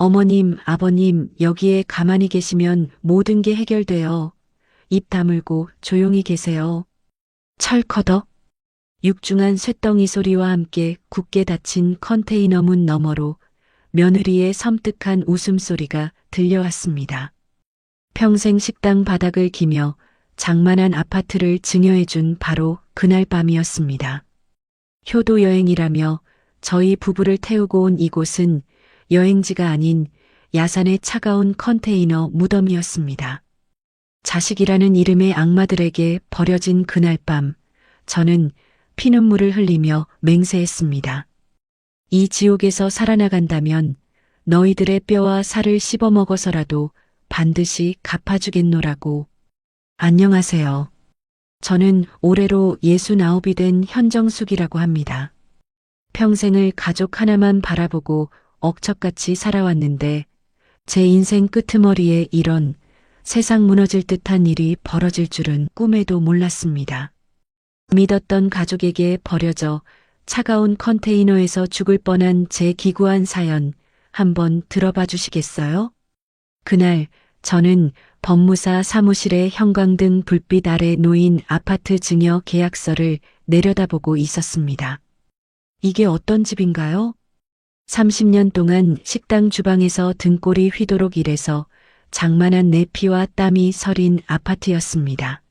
어머님, 아버님, 여기에 가만히 계시면 모든 게 해결돼요. 입 다물고 조용히 계세요. 철커덕. 육중한 쇳덩이 소리와 함께 굳게 닫힌 컨테이너 문 너머로 며느리의 섬뜩한 웃음소리가 들려왔습니다. 평생 식당 바닥을 기며 장만한 아파트를 증여해준 바로 그날 밤이었습니다. 효도 여행이라며 저희 부부를 태우고 온 이곳은 여행지가 아닌 야산의 차가운 컨테이너 무덤이었습니다. 자식이라는 이름의 악마들에게 버려진 그날 밤, 저는 피눈물을 흘리며 맹세했습니다. 이 지옥에서 살아나간다면 너희들의 뼈와 살을 씹어먹어서라도 반드시 갚아주겠노라고. 안녕하세요. 저는 올해로 69이 된 현정숙이라고 합니다. 평생을 가족 하나만 바라보고 억척같이 살아왔는데 제 인생 끄트머리에 이런 세상 무너질 듯한 일이 벌어질 줄은 꿈에도 몰랐습니다. 믿었던 가족에게 버려져 차가운 컨테이너에서 죽을 뻔한 제 기구한 사연 한번 들어봐 주시겠어요? 그날 저는 법무사 사무실의 형광등 불빛 아래 놓인 아파트 증여 계약서를 내려다보고 있었습니다. 이게 어떤 집인가요? 30년 동안 식당 주방에서 등골이 휘도록 일해서 장만한 내 피와 땀이 서린 아파트였습니다.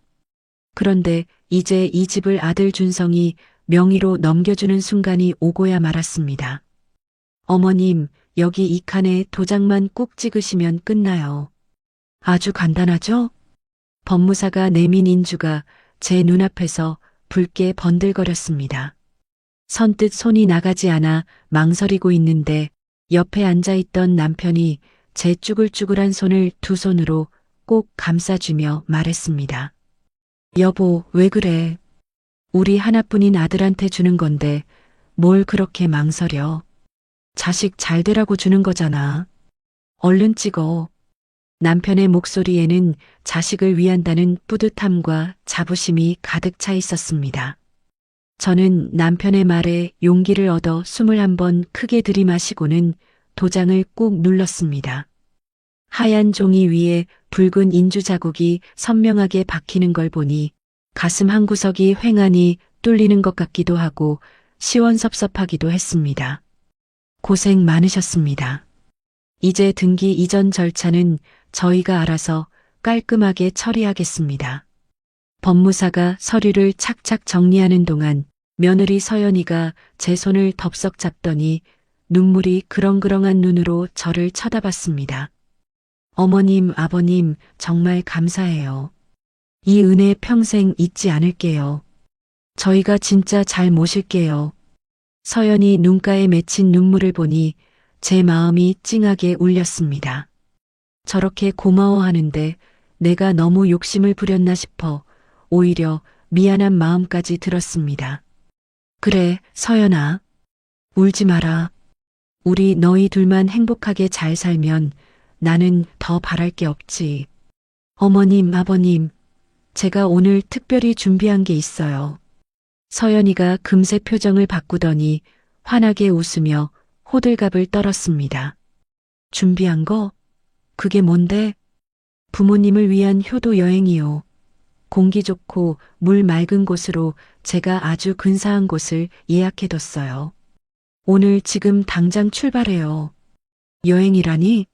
그런데 이제 이 집을 아들 준성이 명의로 넘겨주는 순간이 오고야 말았습니다. 어머님, 여기 이 칸에 도장만 꾹 찍으시면 끝나요. 아주 간단하죠? 법무사가 내민 인주가 제 눈앞에서 붉게 번들거렸습니다. 선뜻 손이 나가지 않아 망설이고 있는데 옆에 앉아있던 남편이 제 쭈글쭈글한 손을 두 손으로 꼭 감싸주며 말했습니다. 여보, 왜 그래? 우리 하나뿐인 아들한테 주는 건데 뭘 그렇게 망설여? 자식 잘 되라고 주는 거잖아. 얼른 찍어. 남편의 목소리에는 자식을 위한다는 뿌듯함과 자부심이 가득 차 있었습니다. 저는 남편의 말에 용기를 얻어 숨을 한번 크게 들이마시고는 도장을 꾹 눌렀습니다. 하얀 종이 위에 붉은 인주 자국이 선명하게 박히는 걸 보니 가슴 한구석이 휑하니 뚫리는 것 같기도 하고 시원섭섭하기도 했습니다. 고생 많으셨습니다. 이제 등기 이전 절차는 저희가 알아서 깔끔하게 처리하겠습니다. 법무사가 서류를 착착 정리하는 동안 며느리 서연이가 제 손을 덥석 잡더니 눈물이 그렁그렁한 눈으로 저를 쳐다봤습니다. 어머님, 아버님, 정말 감사해요. 이 은혜 평생 잊지 않을게요. 저희가 진짜 잘 모실게요. 서연이 눈가에 맺힌 눈물을 보니 제 마음이 찡하게 울렸습니다. 저렇게 고마워하는데 내가 너무 욕심을 부렸나 싶어 오히려 미안한 마음까지 들었습니다. 그래, 서연아. 울지 마라. 우리 너희 둘만 행복하게 잘 살면 나는 더 바랄 게 없지. 어머님, 아버님, 제가 오늘 특별히 준비한 게 있어요. 서연이가 금세 표정을 바꾸더니 환하게 웃으며 호들갑을 떨었습니다. 준비한 거? 그게 뭔데? 부모님을 위한 효도 여행이요. 공기 좋고 물 맑은 곳으로 제가 아주 근사한 곳을 예약해뒀어요. 오늘 지금 당장 출발해요. 여행이라니?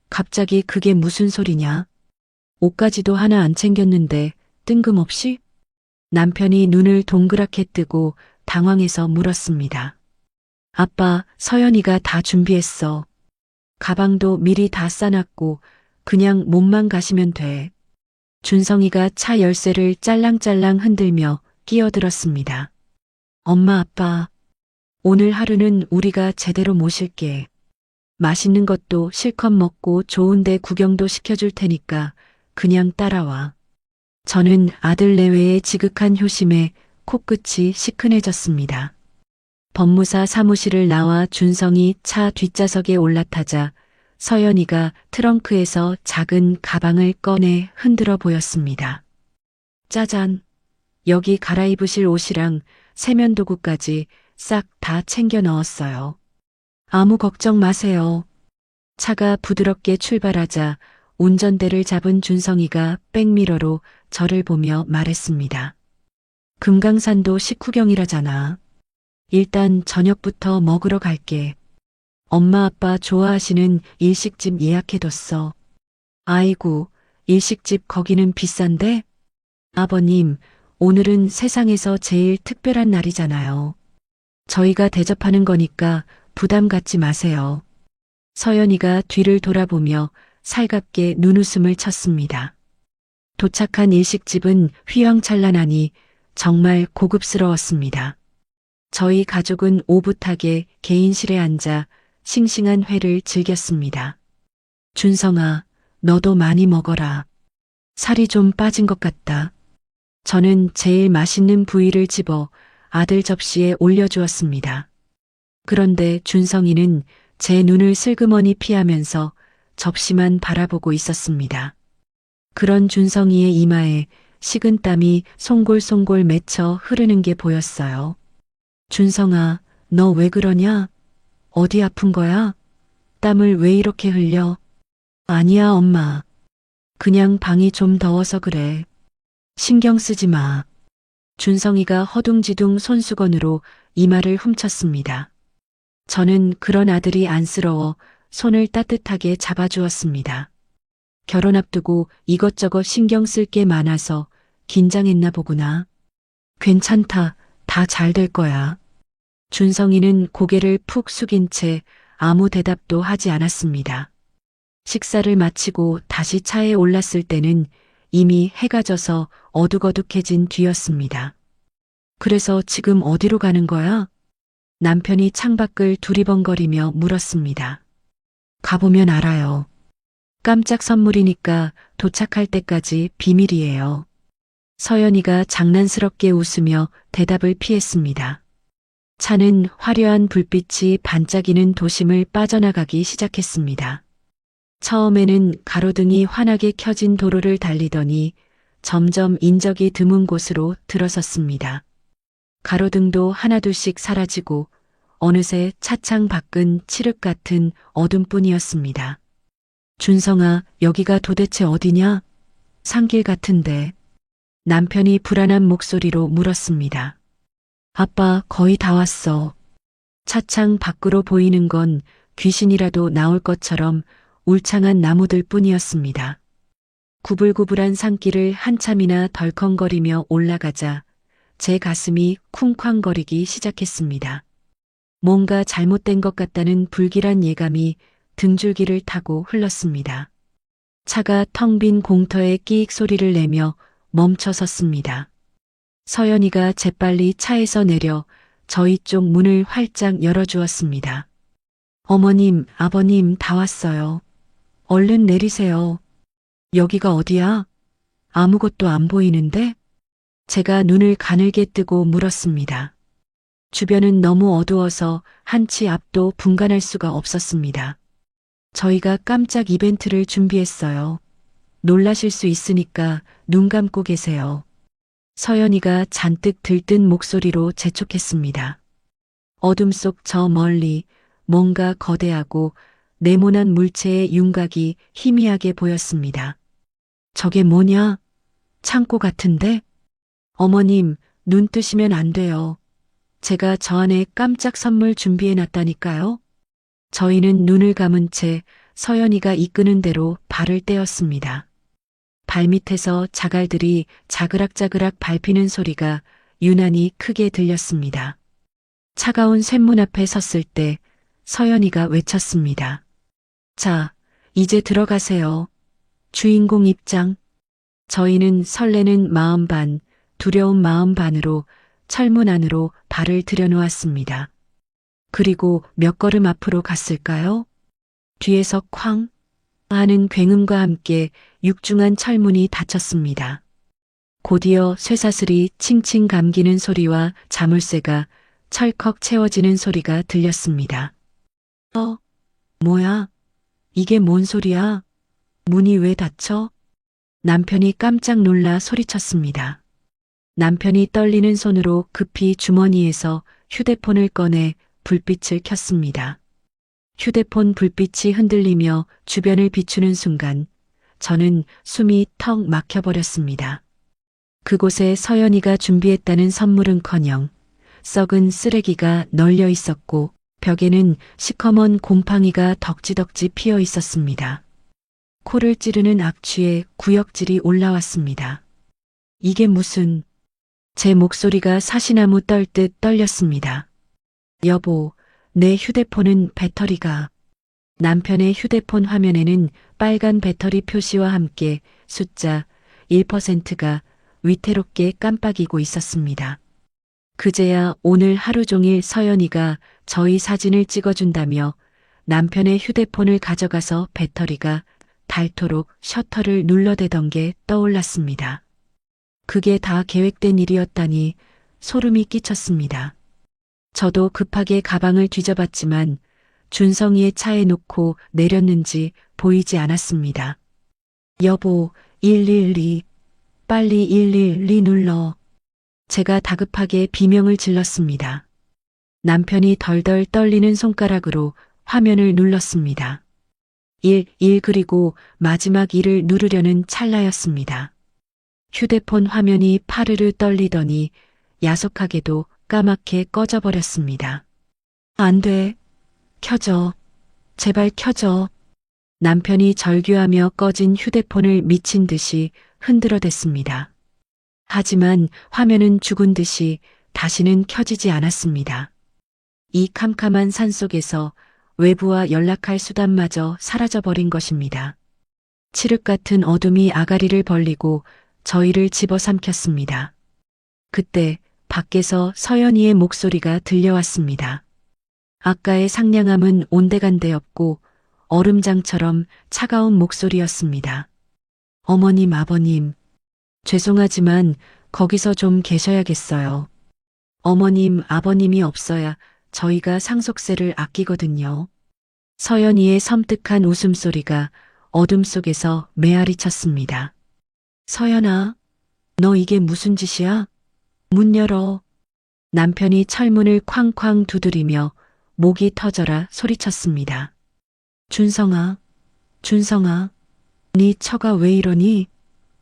갑자기 그게 무슨 소리냐? 옷까지도 하나 안 챙겼는데 뜬금없이? 남편이 눈을 동그랗게 뜨고 당황해서 물었습니다. 아빠, 서연이가 다 준비했어. 가방도 미리 다 싸놨고 그냥 몸만 가시면 돼. 준성이가 차 열쇠를 짤랑짤랑 흔들며 끼어들었습니다. 엄마, 아빠, 오늘 하루는 우리가 제대로 모실게. 맛있는 것도 실컷 먹고 좋은 데 구경도 시켜줄 테니까 그냥 따라와. 저는 아들 내외의 지극한 효심에 코끝이 시큰해졌습니다. 법무사 사무실을 나와 준성이 차 뒷좌석에 올라타자 서연이가 트렁크에서 작은 가방을 꺼내 흔들어 보였습니다. 짜잔! 여기 갈아입으실 옷이랑 세면도구까지 싹 다 챙겨 넣었어요. 아무 걱정 마세요. 차가 부드럽게 출발하자 운전대를 잡은 준성이가 백미러로 저를 보며 말했습니다. 금강산도 식후경이라잖아. 일단 저녁부터 먹으러 갈게. 엄마 아빠 좋아하시는 일식집 예약해뒀어. 아이고, 일식집 거기는 비싼데? 아버님, 오늘은 세상에서 제일 특별한 날이잖아요. 저희가 대접하는 거니까 부담 갖지 마세요. 서연이가 뒤를 돌아보며 살갑게 눈웃음을 쳤습니다. 도착한 일식집은 휘황찬란하니 정말 고급스러웠습니다. 저희 가족은 오붓하게 개인실에 앉아 싱싱한 회를 즐겼습니다. 준성아, 너도 많이 먹어라. 살이 좀 빠진 것 같다. 저는 제일 맛있는 부위를 집어 아들 접시에 올려주었습니다. 그런데 준성이는 제 눈을 슬그머니 피하면서 접시만 바라보고 있었습니다. 그런 준성이의 이마에 식은땀이 송골송골 맺혀 흐르는 게 보였어요. 준성아, 너 왜 그러냐? 어디 아픈 거야? 땀을 왜 이렇게 흘려? 아니야, 엄마. 그냥 방이 좀 더워서 그래. 신경 쓰지 마. 준성이가 허둥지둥 손수건으로 이마를 훔쳤습니다. 저는 그런 아들이 안쓰러워 손을 따뜻하게 잡아주었습니다. 결혼 앞두고 이것저것 신경 쓸 게 많아서 긴장했나 보구나. 괜찮다. 다 잘 될 거야. 준성이는 고개를 푹 숙인 채 아무 대답도 하지 않았습니다. 식사를 마치고 다시 차에 올랐을 때는 이미 해가 져서 어둑어둑해진 뒤였습니다. 그래서 지금 어디로 가는 거야? 남편이 창밖을 두리번거리며 물었습니다. 가보면 알아요. 깜짝 선물이니까 도착할 때까지 비밀이에요. 서연이가 장난스럽게 웃으며 대답을 피했습니다. 차는 화려한 불빛이 반짝이는 도심을 빠져나가기 시작했습니다. 처음에는 가로등이 환하게 켜진 도로를 달리더니 점점 인적이 드문 곳으로 들어섰습니다. 가로등도 하나둘씩 사라지고 어느새 차창 밖은 칠흑 같은 어둠뿐이었습니다. 준성아, 여기가 도대체 어디냐? 산길 같은데. 남편이 불안한 목소리로 물었습니다. 아빠, 거의 다 왔어. 차창 밖으로 보이는 건 귀신이라도 나올 것처럼 울창한 나무들 뿐이었습니다. 구불구불한 산길을 한참이나 덜컹거리며 올라가자 제 가슴이 쿵쾅거리기 시작했습니다. 뭔가 잘못된 것 같다는 불길한 예감이 등줄기를 타고 흘렀습니다. 차가 텅 빈 공터에 끼익 소리를 내며 멈춰 섰습니다. 서연이가 재빨리 차에서 내려 저희 쪽 문을 활짝 열어주었습니다. 어머님, 아버님 다 왔어요. 얼른 내리세요. 여기가 어디야? 아무것도 안 보이는데? 제가 눈을 가늘게 뜨고 물었습니다. 주변은 너무 어두워서 한치 앞도 분간할 수가 없었습니다. 저희가 깜짝 이벤트를 준비했어요. 놀라실 수 있으니까 눈 감고 계세요. 서연이가 잔뜩 들뜬 목소리로 재촉했습니다. 어둠 속 저 멀리 뭔가 거대하고 네모난 물체의 윤곽이 희미하게 보였습니다. 저게 뭐냐? 창고 같은데? 어머님, 눈 뜨시면 안 돼요. 제가 저 안에 깜짝 선물 준비해 놨다니까요. 저희는 눈을 감은 채 서연이가 이끄는 대로 발을 떼었습니다. 발밑에서 자갈들이 자그락자그락 밟히는 소리가 유난히 크게 들렸습니다. 차가운 쇳문 앞에 섰을 때 서연이가 외쳤습니다. 자, 이제 들어가세요. 주인공 입장. 저희는 설레는 마음 반, 두려운 마음 반으로 철문 안으로 발을 들여놓았습니다. 그리고 몇 걸음 앞으로 갔을까요? 뒤에서 쾅 하는 굉음과 함께 육중한 철문이 닫혔습니다. 곧이어 쇠사슬이 칭칭 감기는 소리와 자물쇠가 철컥 채워지는 소리가 들렸습니다. 뭐야? 이게 뭔 소리야? 문이 왜 닫혀? 남편이 깜짝 놀라 소리쳤습니다. 남편이 떨리는 손으로 급히 주머니에서 휴대폰을 꺼내 불빛을 켰습니다. 휴대폰 불빛이 흔들리며 주변을 비추는 순간 저는 숨이 턱 막혀버렸습니다. 그곳에 서연이가 준비했다는 선물은커녕 썩은 쓰레기가 널려 있었고 벽에는 시커먼 곰팡이가 덕지덕지 피어 있었습니다. 코를 찌르는 악취에 구역질이 올라왔습니다. 이게 무슨... 제 목소리가 사시나무 떨듯 떨렸습니다. 여보, 내 휴대폰은 배터리가... 남편의 휴대폰 화면에는 빨간 배터리 표시와 함께 숫자 1%가 위태롭게 깜빡이고 있었습니다. 그제야 오늘 하루 종일 서연이가 저희 사진을 찍어준다며 남편의 휴대폰을 가져가서 배터리가 닳도록 셔터를 눌러대던 게 떠올랐습니다. 그게 다 계획된 일이었다니 소름이 끼쳤습니다. 저도 급하게 가방을 뒤져봤지만 준성이의 차에 놓고 내렸는지 보이지 않았습니다. 여보, 112, 빨리 112 눌러. 제가 다급하게 비명을 질렀습니다. 남편이 덜덜 떨리는 손가락으로 화면을 눌렀습니다. 1 그리고 마지막 1을 누르려는 찰나였습니다. 휴대폰 화면이 파르르 떨리더니 야속하게도 까맣게 꺼져버렸습니다. 안 돼. 켜져. 제발 켜져. 남편이 절규하며 꺼진 휴대폰을 미친 듯이 흔들어댔습니다. 하지만 화면은 죽은 듯이 다시는 켜지지 않았습니다. 이 캄캄한 산속에서 외부와 연락할 수단마저 사라져버린 것입니다. 칠흑 같은 어둠이 아가리를 벌리고 저희를 집어삼켰습니다. 그때 밖에서 서연이의 목소리가 들려왔습니다. 아까의 상냥함은 온데간데 없고 얼음장처럼 차가운 목소리였습니다. 어머님, 아버님, 죄송하지만 거기서 좀 계셔야겠어요. 어머님, 아버님이 없어야 저희가 상속세를 아끼거든요. 서연이의 섬뜩한 웃음소리가 어둠 속에서 메아리 쳤습니다. 서연아, 너 이게 무슨 짓이야? 문 열어. 남편이 철문을 쾅쾅 두드리며 목이 터져라 소리쳤습니다. 준성아, 준성아, 네 처가 왜 이러니?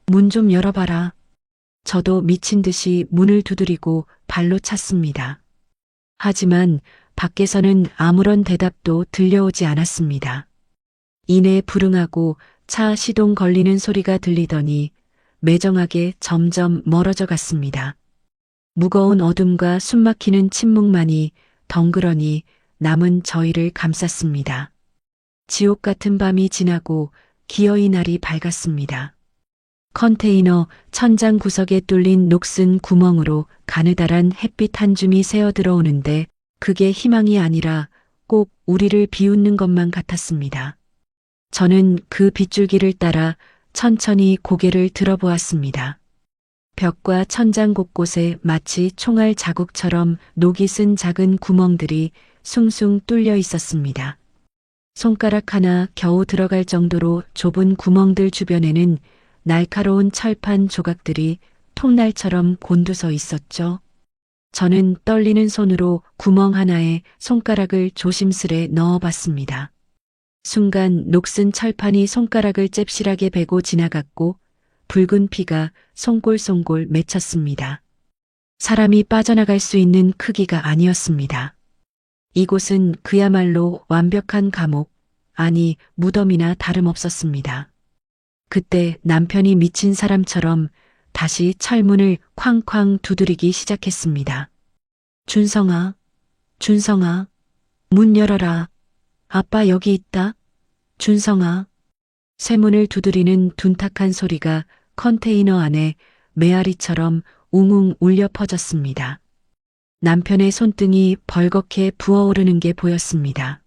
문 좀 열어봐라. 저도 미친 듯이 문을 두드리고 발로 찼습니다. 하지만 밖에서는 아무런 대답도 들려오지 않았습니다. 이내 불응하고 차 시동 걸리는 소리가 들리더니 매정하게 점점 멀어져 갔습니다. 무거운 어둠과 숨막히는 침묵만이 덩그러니 남은 저희를 감쌌습니다. 지옥 같은 밤이 지나고 기어이 날이 밝았습니다. 컨테이너 천장 구석에 뚫린 녹슨 구멍으로 가느다란 햇빛 한 줌이 새어 들어오는데 그게 희망이 아니라 꼭 우리를 비웃는 것만 같았습니다. 저는 그 빗줄기를 따라 천천히 고개를 들어보았습니다. 벽과 천장 곳곳에 마치 총알 자국처럼 녹이 쓴 작은 구멍들이 숭숭 뚫려 있었습니다. 손가락 하나 겨우 들어갈 정도로 좁은 구멍들 주변에는 날카로운 철판 조각들이 통날처럼 곤두서 있었죠. 저는 떨리는 손으로 구멍 하나에 손가락을 조심스레 넣어봤습니다. 순간 녹슨 철판이 손가락을 잽실하게 베고 지나갔고 붉은 피가 송골송골 맺혔습니다. 사람이 빠져나갈 수 있는 크기가 아니었습니다. 이곳은 그야말로 완벽한 감옥, 아니 무덤이나 다름없었습니다. 그때 남편이 미친 사람처럼 다시 철문을 쾅쾅 두드리기 시작했습니다. 준성아, 준성아, 문 열어라. 아빠 여기 있다. 준성아. 쇠문을 두드리는 둔탁한 소리가 컨테이너 안에 메아리처럼 웅웅 울려 퍼졌습니다. 남편의 손등이 벌겋게 부어오르는 게 보였습니다.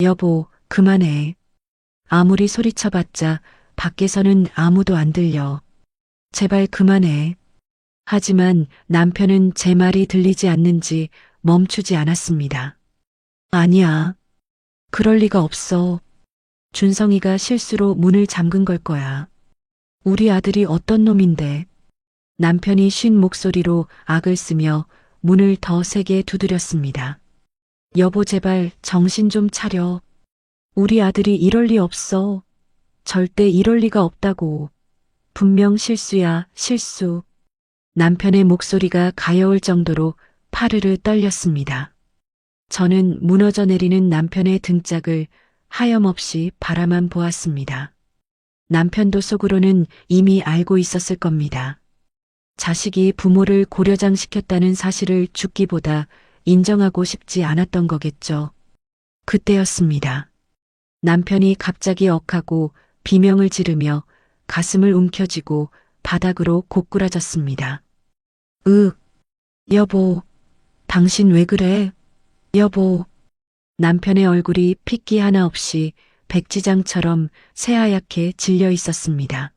여보, 그만해. 아무리 소리쳐봤자 밖에서는 아무도 안 들려. 제발 그만해. 하지만 남편은 제 말이 들리지 않는지 멈추지 않았습니다. 아니야. 그럴 리가 없어. 준성이가 실수로 문을 잠근 걸 거야. 우리 아들이 어떤 놈인데. 남편이 쉰 목소리로 악을 쓰며 문을 더 세게 두드렸습니다. 여보 제발 정신 좀 차려. 우리 아들이 이럴 리 없어. 절대 이럴 리가 없다고. 분명 실수야, 실수. 남편의 목소리가 가여울 정도로 파르르 떨렸습니다. 저는 무너져 내리는 남편의 등짝을 하염없이 바라만 보았습니다. 남편도 속으로는 이미 알고 있었을 겁니다. 자식이 부모를 고려장시켰다는 사실을 죽기보다 인정하고 싶지 않았던 거겠죠. 그때였습니다. 남편이 갑자기 억하고 비명을 지르며 가슴을 움켜쥐고 바닥으로 고꾸라졌습니다. 여보, 당신 왜 그래? 여보. 남편의 얼굴이 핏기 하나 없이 백지장처럼 새하얗게 질려 있었습니다.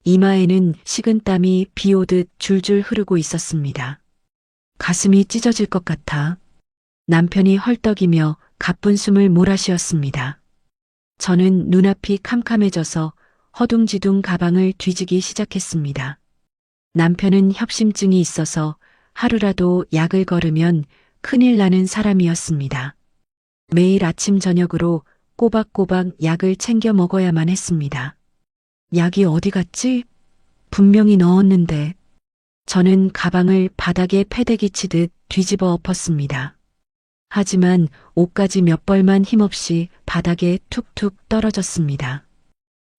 이마에는 식은땀이 비 오듯 줄줄 흐르고 있었습니다. 가슴이 찢어질 것 같아 남편이 헐떡이며 가쁜 숨을 몰아쉬었습니다. 저는 눈앞이 캄캄해져서 허둥지둥 가방을 뒤지기 시작했습니다. 남편은 협심증이 있어서 하루라도 약을 걸으면 큰일 나는 사람이었습니다. 매일 아침 저녁으로 꼬박꼬박 약을 챙겨 먹어야만 했습니다. 약이 어디 갔지? 분명히 넣었는데. 저는 가방을 바닥에 패대기 치듯 뒤집어 엎었습니다. 하지만 옷까지 몇 벌만 힘없이 바닥에 툭툭 떨어졌습니다.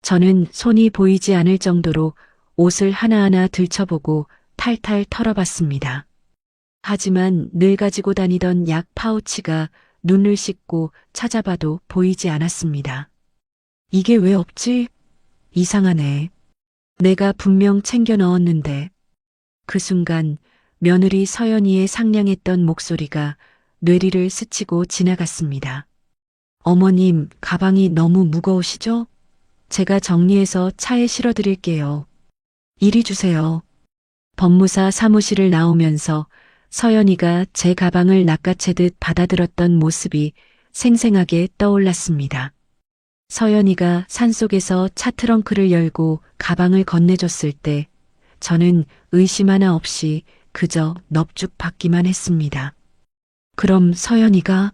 저는 손이 보이지 않을 정도로 옷을 하나하나 들춰보고 탈탈 털어봤습니다. 하지만 늘 가지고 다니던 약 파우치가 눈을 씻고 찾아봐도 보이지 않았습니다. 이게 왜 없지? 이상하네. 내가 분명 챙겨 넣었는데. 그 순간 며느리 서연이의 상냥했던 목소리가 뇌리를 스치고 지나갔습니다. 어머님, 가방이 너무 무거우시죠? 제가 정리해서 차에 실어드릴게요. 이리 주세요. 법무사 사무실을 나오면서 서연이가 제 가방을 낚아채듯 받아들었던 모습이 생생하게 떠올랐습니다. 서연이가 산속에서 차 트렁크를 열고 가방을 건네줬을 때 저는 의심 하나 없이 그저 넙죽 받기만 했습니다. 그럼 서연이가?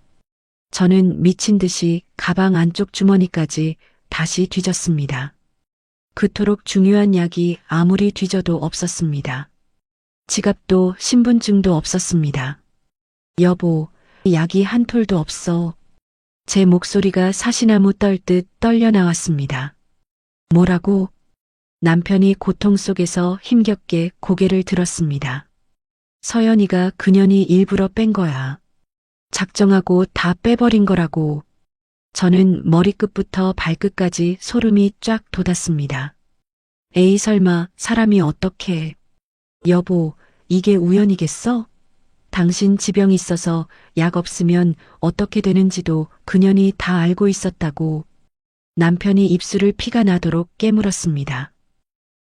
저는 미친 듯이 가방 안쪽 주머니까지 다시 뒤졌습니다. 그토록 중요한 약이 아무리 뒤져도 없었습니다. 지갑도 신분증도 없었습니다. 여보, 약이 한 톨도 없어. 제 목소리가 사시나무 떨듯 떨려 나왔습니다. 뭐라고? 남편이 고통 속에서 힘겹게 고개를 들었습니다. 서연이가 그년이 일부러 뺀 거야. 작정하고 다 빼버린 거라고. 저는 머리끝부터 발끝까지 소름이 쫙 돋았습니다. 에이 설마 사람이 어떻게. 여보, 이게 우연이겠어? 당신 지병 있어서 약 없으면 어떻게 되는지도 그년이 다 알고 있었다고. 남편이 입술을 피가 나도록 깨물었습니다.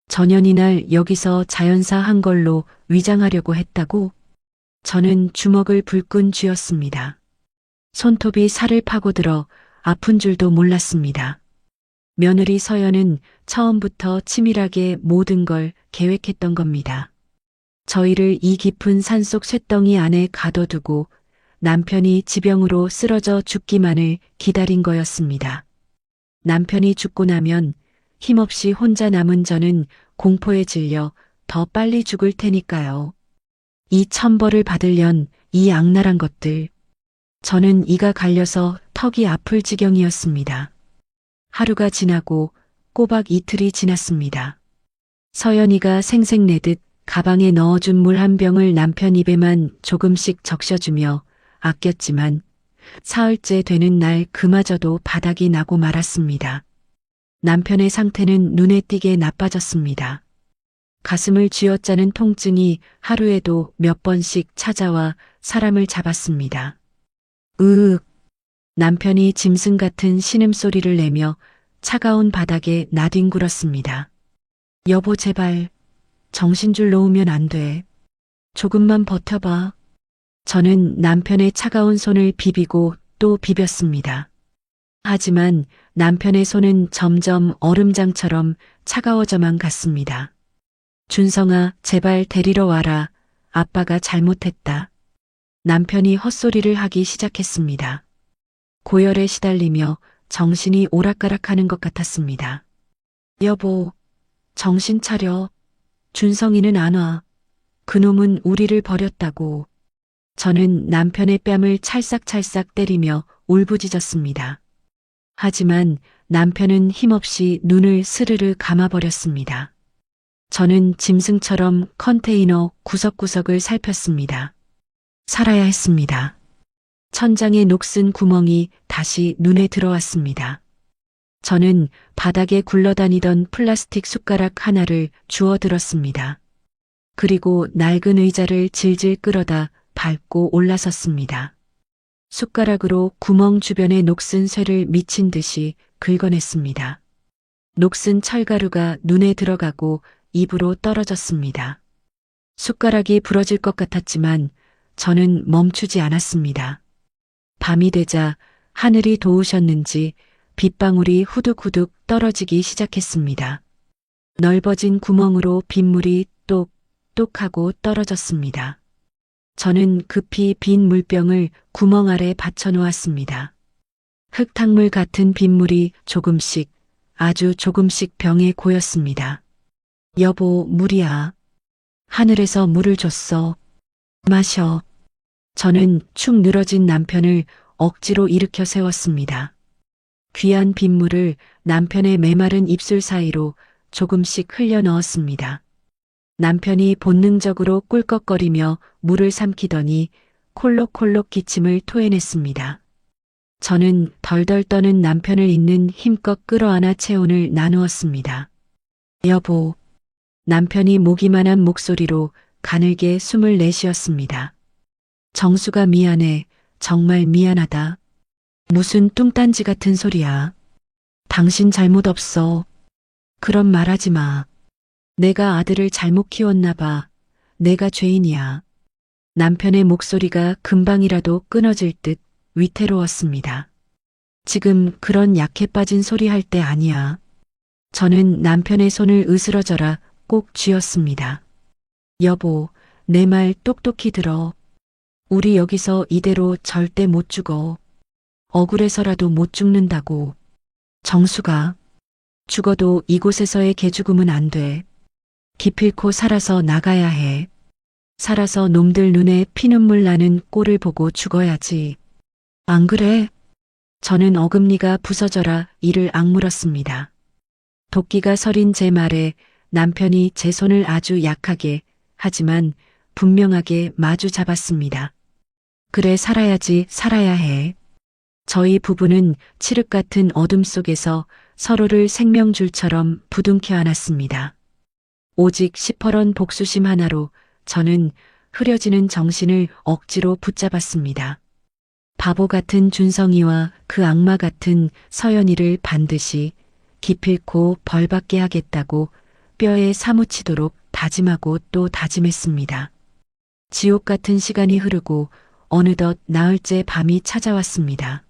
전현이 날 여기서 자연사 한 걸로 위장하려고 했다고? 저는 주먹을 불끈 쥐었습니다. 손톱이 살을 파고들어 아픈 줄도 몰랐습니다. 며느리 서연은 처음부터 치밀하게 모든 걸 계획했던 겁니다. 저희를 이 깊은 산속 쇳덩이 안에 가둬두고 남편이 지병으로 쓰러져 죽기만을 기다린 거였습니다. 남편이 죽고 나면 힘없이 혼자 남은 저는 공포에 질려 더 빨리 죽을 테니까요. 이 천벌을 받으련 이 악랄한 것들. 저는 이가 갈려서 턱이 아플 지경이었습니다. 하루가 지나고 꼬박 이틀이 지났습니다. 서연이가 생색내듯 가방에 넣어준 물 한 병을 남편 입에만 조금씩 적셔주며 아꼈지만 사흘째 되는 날 그마저도 바닥이 나고 말았습니다. 남편의 상태는 눈에 띄게 나빠졌습니다. 가슴을 쥐어짜는 통증이 하루에도 몇 번씩 찾아와 사람을 잡았습니다. 으윽. 남편이 짐승 같은 신음소리를 내며 차가운 바닥에 나뒹굴었습니다. 여보 제발 정신줄 놓으면 안 돼. 조금만 버텨봐. 저는 남편의 차가운 손을 비비고 또 비볐습니다. 하지만 남편의 손은 점점 얼음장처럼 차가워져만 갔습니다. 준성아, 제발 데리러 와라. 아빠가 잘못했다. 남편이 헛소리를 하기 시작했습니다. 고열에 시달리며 정신이 오락가락하는 것 같았습니다. 여보, 정신 차려. 준성이는 안 와. 그놈은 우리를 버렸다고. 저는 남편의 뺨을 찰싹찰싹 때리며 울부짖었습니다. 하지만 남편은 힘없이 눈을 스르르 감아버렸습니다. 저는 짐승처럼 컨테이너 구석구석을 살폈습니다. 살아야 했습니다. 천장에 녹슨 구멍이 다시 눈에 들어왔습니다. 저는 바닥에 굴러다니던 플라스틱 숟가락 하나를 주워 들었습니다. 그리고 낡은 의자를 질질 끌어다 밟고 올라섰습니다. 숟가락으로 구멍 주변의 녹슨 쇠를 미친 듯이 긁어냈습니다. 녹슨 철가루가 눈에 들어가고 입으로 떨어졌습니다. 숟가락이 부러질 것 같았지만 저는 멈추지 않았습니다. 밤이 되자 하늘이 도우셨는지 빗방울이 후둑후둑 떨어지기 시작했습니다. 넓어진 구멍으로 빗물이 똑똑하고 떨어졌습니다. 저는 급히 빈 물병을 구멍 아래 받쳐놓았습니다. 흙탕물 같은 빗물이 조금씩, 아주 조금씩 병에 고였습니다. 여보, 물이야. 하늘에서 물을 줬어. 마셔. 저는 축 늘어진 남편을 억지로 일으켜 세웠습니다. 귀한 빗물을 남편의 메마른 입술 사이로 조금씩 흘려 넣었습니다. 남편이 본능적으로 꿀꺽거리며 물을 삼키더니 콜록콜록 기침을 토해냈습니다. 저는 덜덜 떠는 남편을 있는 힘껏 끌어안아 체온을 나누었습니다. 여보, 남편이 모기만한 목소리로 가늘게 숨을 내쉬었습니다. 정수가 미안해. 정말 미안하다. 무슨 뚱딴지 같은 소리야. 당신 잘못 없어. 그런 말하지 마. 내가 아들을 잘못 키웠나 봐. 내가 죄인이야. 남편의 목소리가 금방이라도 끊어질 듯 위태로웠습니다. 지금 그런 약해 빠진 소리 할 때 아니야. 저는 남편의 손을 으스러져라 꼭 쥐었습니다. 여보, 내 말 똑똑히 들어. 우리 여기서 이대로 절대 못 죽어. 억울해서라도 못 죽는다고. 정수가 죽어도 이곳에서의 개죽음은 안 돼. 기필코 살아서 나가야 해. 살아서 놈들 눈에 피눈물 나는 꼴을 보고 죽어야지. 안 그래? 저는 어금니가 부서져라 이를 악물었습니다. 도끼가 서린 제 말에 남편이 제 손을 아주 약하게 하지만 분명하게 마주 잡았습니다. 그래, 살아야지, 살아야 해. 저희 부부는 칠흑 같은 어둠 속에서 서로를 생명줄처럼 부둥켜 안았습니다. 오직 시퍼런 복수심 하나로 저는 흐려지는 정신을 억지로 붙잡았습니다. 바보 같은 준성이와 그 악마 같은 서연이를 반드시 기필코 벌받게 하겠다고 뼈에 사무치도록 다짐하고 또 다짐했습니다. 지옥 같은 시간이 흐르고 어느덧 나흘째 밤이 찾아왔습니다.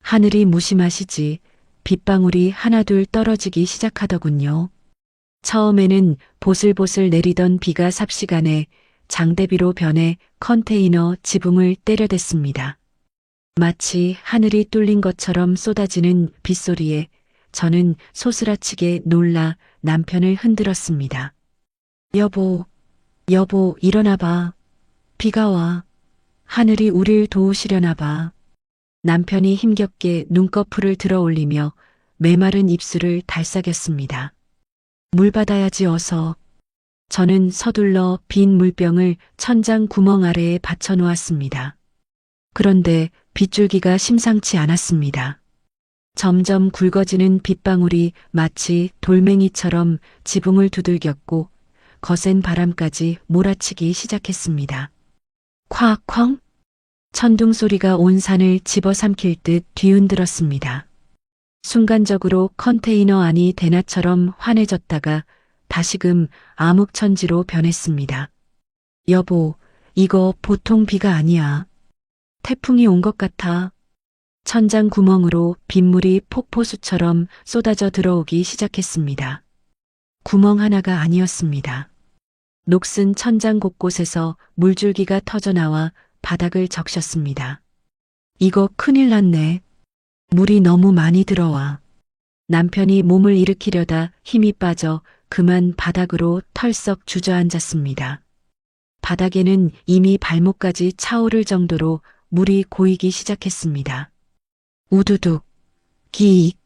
하늘이 무심하시지 빗방울이 하나둘 떨어지기 시작하더군요. 처음에는 보슬보슬 내리던 비가 삽시간에 장대비로 변해 컨테이너 지붕을 때려댔습니다. 마치 하늘이 뚫린 것처럼 쏟아지는 빗소리에 저는 소스라치게 놀라 남편을 흔들었습니다. 여보, 여보, 일어나 봐. 비가 와. 하늘이 우릴 도우시려나 봐. 남편이 힘겹게 눈꺼풀을 들어 올리며 메마른 입술을 달싹였습니다. 물 받아야지 어서. 저는 서둘러 빈 물병을 천장 구멍 아래에 받쳐놓았습니다. 그런데 빗줄기가 심상치 않았습니다. 점점 굵어지는 빗방울이 마치 돌멩이처럼 지붕을 두들겼고 거센 바람까지 몰아치기 시작했습니다. 콱쾅! 천둥 소리가 온 산을 집어삼킬 듯 뒤흔들었습니다. 순간적으로 컨테이너 안이 대나처럼 환해졌다가 다시금 암흑천지로 변했습니다. 여보, 이거 보통 비가 아니야. 태풍이 온 것 같아. 천장 구멍으로 빗물이 폭포수처럼 쏟아져 들어오기 시작했습니다. 구멍 하나가 아니었습니다. 녹슨 천장 곳곳에서 물줄기가 터져나와 바닥을 적셨습니다. 이거 큰일 났네. 물이 너무 많이 들어와. 남편이 몸을 일으키려다 힘이 빠져 그만 바닥으로 털썩 주저앉았습니다. 바닥에는 이미 발목까지 차오를 정도로 물이 고이기 시작했습니다. 우두둑, 기익.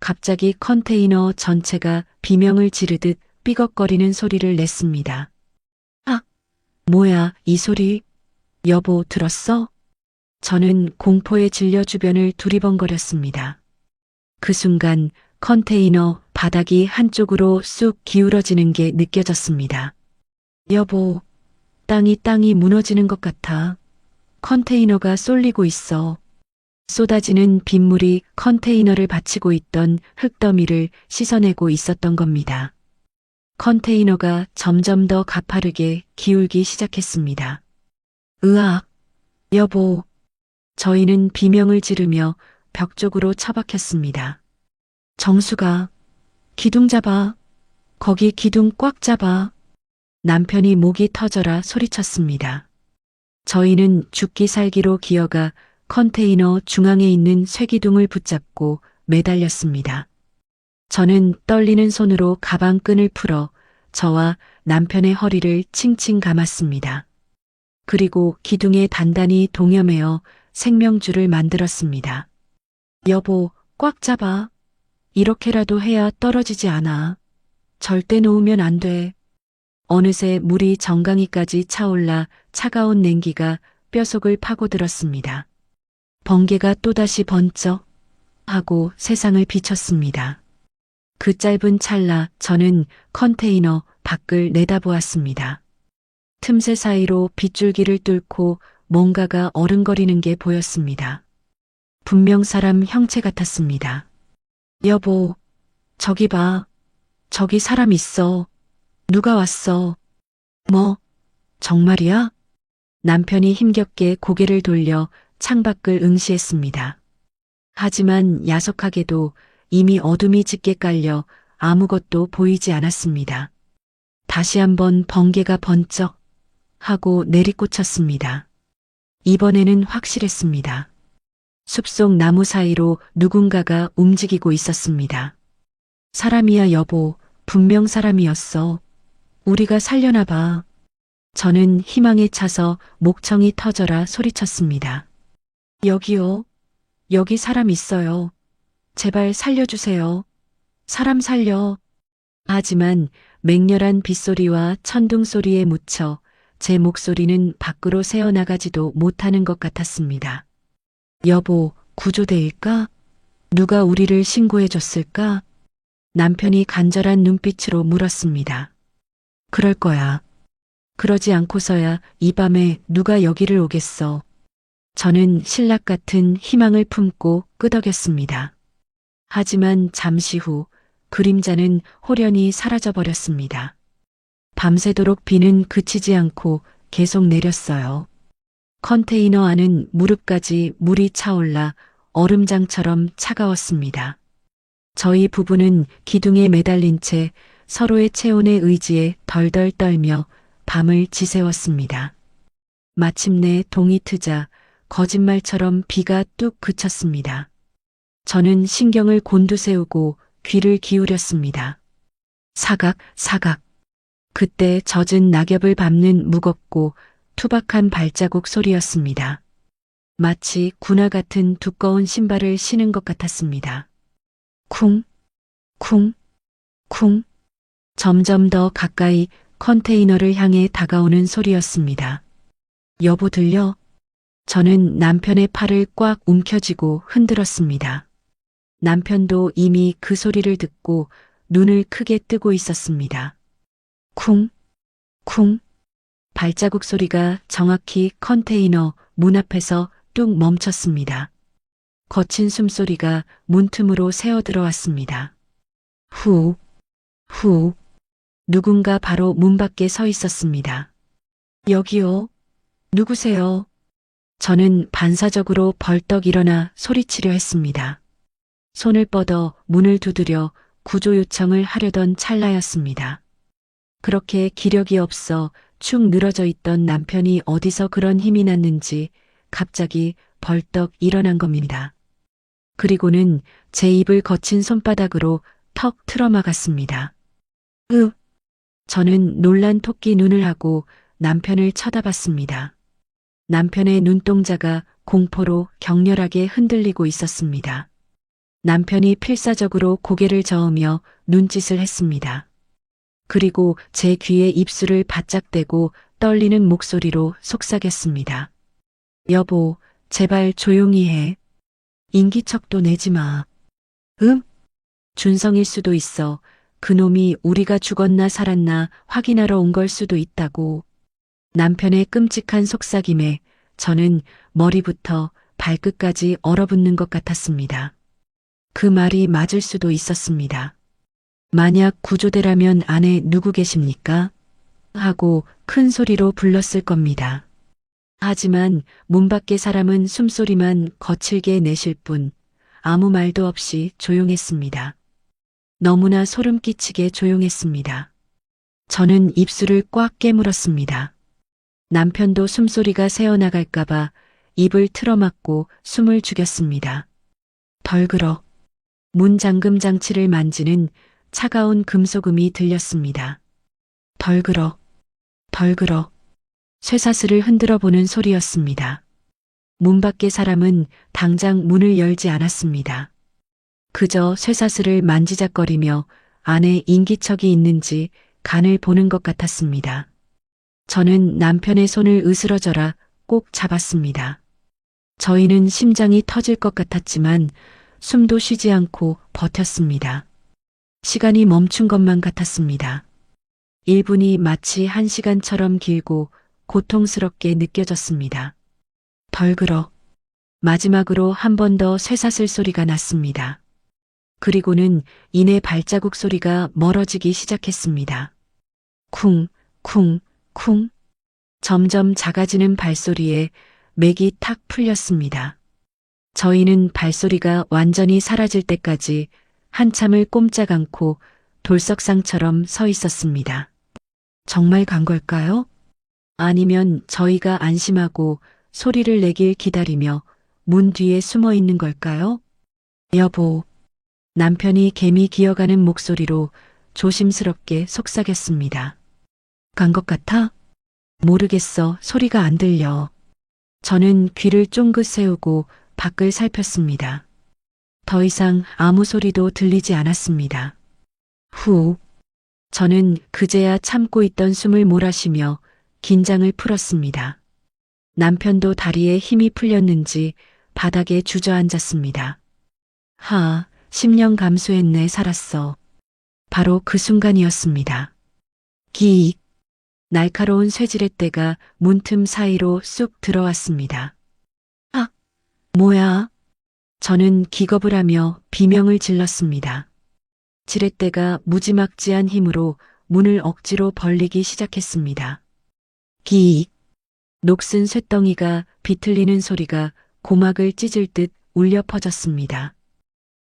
갑자기 컨테이너 전체가 비명을 지르듯 삐걱거리는 소리를 냈습니다. 아, 뭐야, 이 소리? 여보, 들었어? 저는 공포에 질려 주변을 두리번거렸습니다. 그 순간 컨테이너 바닥이 한쪽으로 쑥 기울어지는 게 느껴졌습니다. 여보, 땅이 무너지는 것 같아. 컨테이너가 쏠리고 있어. 쏟아지는 빗물이 컨테이너를 받치고 있던 흙더미를 씻어내고 있었던 겁니다. 컨테이너가 점점 더 가파르게 기울기 시작했습니다. 으악, 여보. 저희는 비명을 지르며 벽 쪽으로 처박혔습니다. 정수가, 기둥 잡아. 거기 기둥 꽉 잡아. 남편이 목이 터져라 소리쳤습니다. 저희는 죽기 살기로 기어가 컨테이너 중앙에 있는 쇠기둥을 붙잡고 매달렸습니다. 저는 떨리는 손으로 가방 끈을 풀어 저와 남편의 허리를 칭칭 감았습니다. 그리고 기둥에 단단히 동여매어 생명줄을 만들었습니다. 여보, 꽉 잡아. 이렇게라도 해야 떨어지지 않아. 절대 놓으면 안 돼. 어느새 물이 정강이까지 차올라 차가운 냉기가 뼈속을 파고들었습니다. 번개가 또다시 번쩍 하고 세상을 비췄습니다. 그 짧은 찰나 저는 컨테이너 밖을 내다보았습니다. 틈새 사이로 빗줄기를 뚫고 뭔가가 어른거리는 게 보였습니다. 분명 사람 형체 같았습니다. 여보, 저기 봐. 저기 사람 있어. 누가 왔어? 뭐, 정말이야? 남편이 힘겹게 고개를 돌려 창밖을 응시했습니다. 하지만 야속하게도 이미 어둠이 짙게 깔려 아무것도 보이지 않았습니다. 다시 한번 번개가 번쩍 하고 내리꽂혔습니다. 이번에는 확실했습니다. 숲속 나무 사이로 누군가가 움직이고 있었습니다. 사람이야, 여보. 분명 사람이었어. 우리가 살려나 봐. 저는 희망에 차서 목청이 터져라 소리쳤습니다. 여기요. 여기 사람 있어요. 제발 살려주세요. 사람 살려. 하지만 맹렬한 빗소리와 천둥 소리에 묻혀 제 목소리는 밖으로 새어나가지도 못하는 것 같았습니다. 여보, 구조대일까? 누가 우리를 신고해줬을까? 남편이 간절한 눈빛으로 물었습니다. 그럴 거야. 그러지 않고서야 이 밤에 누가 여기를 오겠어. 저는 신락 같은 희망을 품고 끄덕였습니다. 하지만 잠시 후 그림자는 호련히 사라져버렸습니다. 밤새도록 비는 그치지 않고 계속 내렸어요. 컨테이너 안은 무릎까지 물이 차올라 얼음장처럼 차가웠습니다. 저희 부부는 기둥에 매달린 채 서로의 체온에 의지에 덜덜 떨며 밤을 지새웠습니다. 마침내 동이 트자 거짓말처럼 비가 뚝 그쳤습니다. 저는 신경을 곤두세우고 귀를 기울였습니다. 사각, 사각. 그때 젖은 낙엽을 밟는 무겁고 투박한 발자국 소리였습니다. 마치 군화 같은 두꺼운 신발을 신은 것 같았습니다. 쿵, 쿵, 쿵. 점점 더 가까이 컨테이너를 향해 다가오는 소리였습니다. 여보 들려? 저는 남편의 팔을 꽉 움켜쥐고 흔들었습니다. 남편도 이미 그 소리를 듣고 눈을 크게 뜨고 있었습니다. 쿵, 쿵. 발자국 소리가 정확히 컨테이너 문 앞에서 뚝 멈췄습니다. 거친 숨소리가 문틈으로 새어 들어왔습니다. 후, 후. 누군가 바로 문 밖에 서 있었습니다. 여기요. 누구세요? 저는 반사적으로 벌떡 일어나 소리치려 했습니다. 손을 뻗어 문을 두드려 구조 요청을 하려던 찰나였습니다. 그렇게 기력이 없어 축 늘어져 있던 남편이 어디서 그런 힘이 났는지 갑자기 벌떡 일어난 겁니다. 그리고는 제 입을 거친 손바닥으로 턱 틀어막았습니다. 으! 저는 놀란 토끼 눈을 하고 남편을 쳐다봤습니다. 남편의 눈동자가 공포로 격렬하게 흔들리고 있었습니다. 남편이 필사적으로 고개를 저으며 눈짓을 했습니다. 그리고 제 귀에 입술을 바짝 대고 떨리는 목소리로 속삭였습니다. 여보, 제발 조용히 해. 인기척도 내지 마. 준성일 수도 있어. 그놈이 우리가 죽었나 살았나 확인하러 온 걸 수도 있다고. 남편의 끔찍한 속삭임에 저는 머리부터 발끝까지 얼어붙는 것 같았습니다. 그 말이 맞을 수도 있었습니다. 만약 구조대라면 안에 누구 계십니까? 하고 큰 소리로 불렀을 겁니다. 하지만 문 밖의 사람은 숨소리만 거칠게 내쉴 뿐 아무 말도 없이 조용했습니다. 너무나 소름 끼치게 조용했습니다. 저는 입술을 꽉 깨물었습니다. 남편도 숨소리가 새어나갈까봐 입을 틀어막고 숨을 죽였습니다. 덜그럭 문 잠금 장치를 만지는 차가운 금속음이 들렸습니다. 덜그럭, 덜그럭 쇠사슬을 흔들어 보는 소리였습니다. 문 밖의 사람은 당장 문을 열지 않았습니다. 그저 쇠사슬을 만지작거리며 안에 인기척이 있는지 간을 보는 것 같았습니다. 저는 남편의 손을 으스러져라 꼭 잡았습니다. 저희는 심장이 터질 것 같았지만 숨도 쉬지 않고 버텼습니다. 시간이 멈춘 것만 같았습니다. 1분이 마치 1시간처럼 길고 고통스럽게 느껴졌습니다. 덜그럭 마지막으로 한 번 더 쇠사슬 소리가 났습니다. 그리고는 이내 발자국 소리가 멀어지기 시작했습니다. 쿵, 쿵, 쿵. 점점 작아지는 발소리에 맥이 탁 풀렸습니다. 저희는 발소리가 완전히 사라질 때까지 한참을 꼼짝 않고 돌석상처럼 서 있었습니다. 정말 간 걸까요? 아니면 저희가 안심하고 소리를 내길 기다리며 문 뒤에 숨어 있는 걸까요? 여보, 남편이 개미 기어가는 목소리로 조심스럽게 속삭였습니다. 간 것 같아? 모르겠어. 소리가 안 들려. 저는 귀를 쫑긋 세우고 밖을 살폈습니다. 더 이상 아무 소리도 들리지 않았습니다. 후. 저는 그제야 참고 있던 숨을 몰아쉬며 긴장을 풀었습니다. 남편도 다리에 힘이 풀렸는지 바닥에 주저앉았습니다. 10년 감수했네. 살았어. 바로 그 순간이었습니다. 기익. 날카로운 쇠지렛대가 문틈 사이로 쑥 들어왔습니다. 아, 뭐야? 저는 기겁을 하며 비명을 질렀습니다. 지렛대가 무지막지한 힘으로 문을 억지로 벌리기 시작했습니다. 기익. 녹슨 쇳덩이가 비틀리는 소리가 고막을 찢을 듯 울려 퍼졌습니다.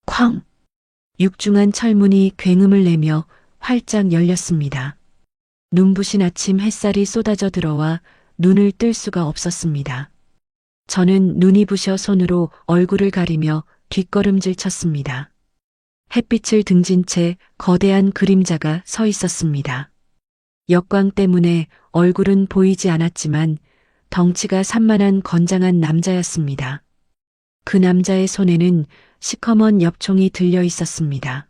쾅! 육중한 철문이 굉음을 내며 활짝 열렸습니다. 눈부신 아침 햇살이 쏟아져 들어와 눈을 뜰 수가 없었습니다. 저는 눈이 부셔 손으로 얼굴을 가리며 뒷걸음질 쳤습니다. 햇빛을 등진 채 거대한 그림자가 서 있었습니다. 역광 때문에 얼굴은 보이지 않았지만 덩치가 산만한 건장한 남자였습니다. 그 남자의 손에는 시커먼 엽총이 들려 있었습니다.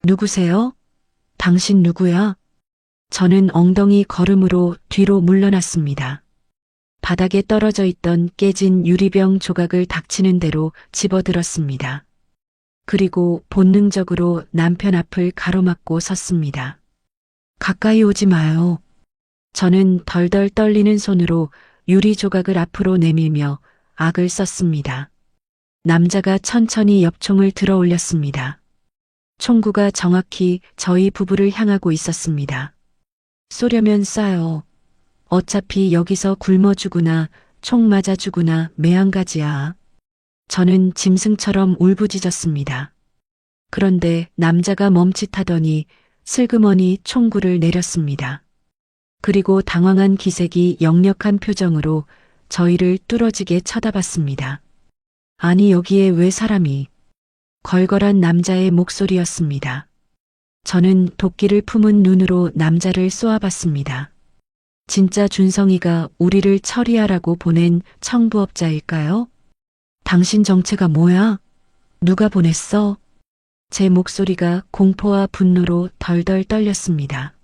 누구세요? 당신 누구야? 저는 엉덩이 걸음으로 뒤로 물러났습니다. 바닥에 떨어져 있던 깨진 유리병 조각을 닥치는 대로 집어들었습니다. 그리고 본능적으로 남편 앞을 가로막고 섰습니다. 가까이 오지 마요. 저는 덜덜 떨리는 손으로 유리 조각을 앞으로 내밀며 악을 썼습니다. 남자가 천천히 엽총을 들어 올렸습니다. 총구가 정확히 저희 부부를 향하고 있었습니다. 쏘려면 쏴요. 어차피 여기서 굶어 죽으나 총 맞아 죽으나 매한가지야. 저는 짐승처럼 울부짖었습니다. 그런데 남자가 멈칫하더니 슬그머니 총구를 내렸습니다. 그리고 당황한 기색이 역력한 표정으로 저희를 뚫어지게 쳐다봤습니다. 아니 여기에 왜 사람이? 걸걸한 남자의 목소리였습니다. 저는 도끼를 품은 눈으로 남자를 쏘아봤습니다. 진짜 준성이가 우리를 처리하라고 보낸 청부업자일까요? 당신 정체가 뭐야? 누가 보냈어? 제 목소리가 공포와 분노로 덜덜 떨렸습니다.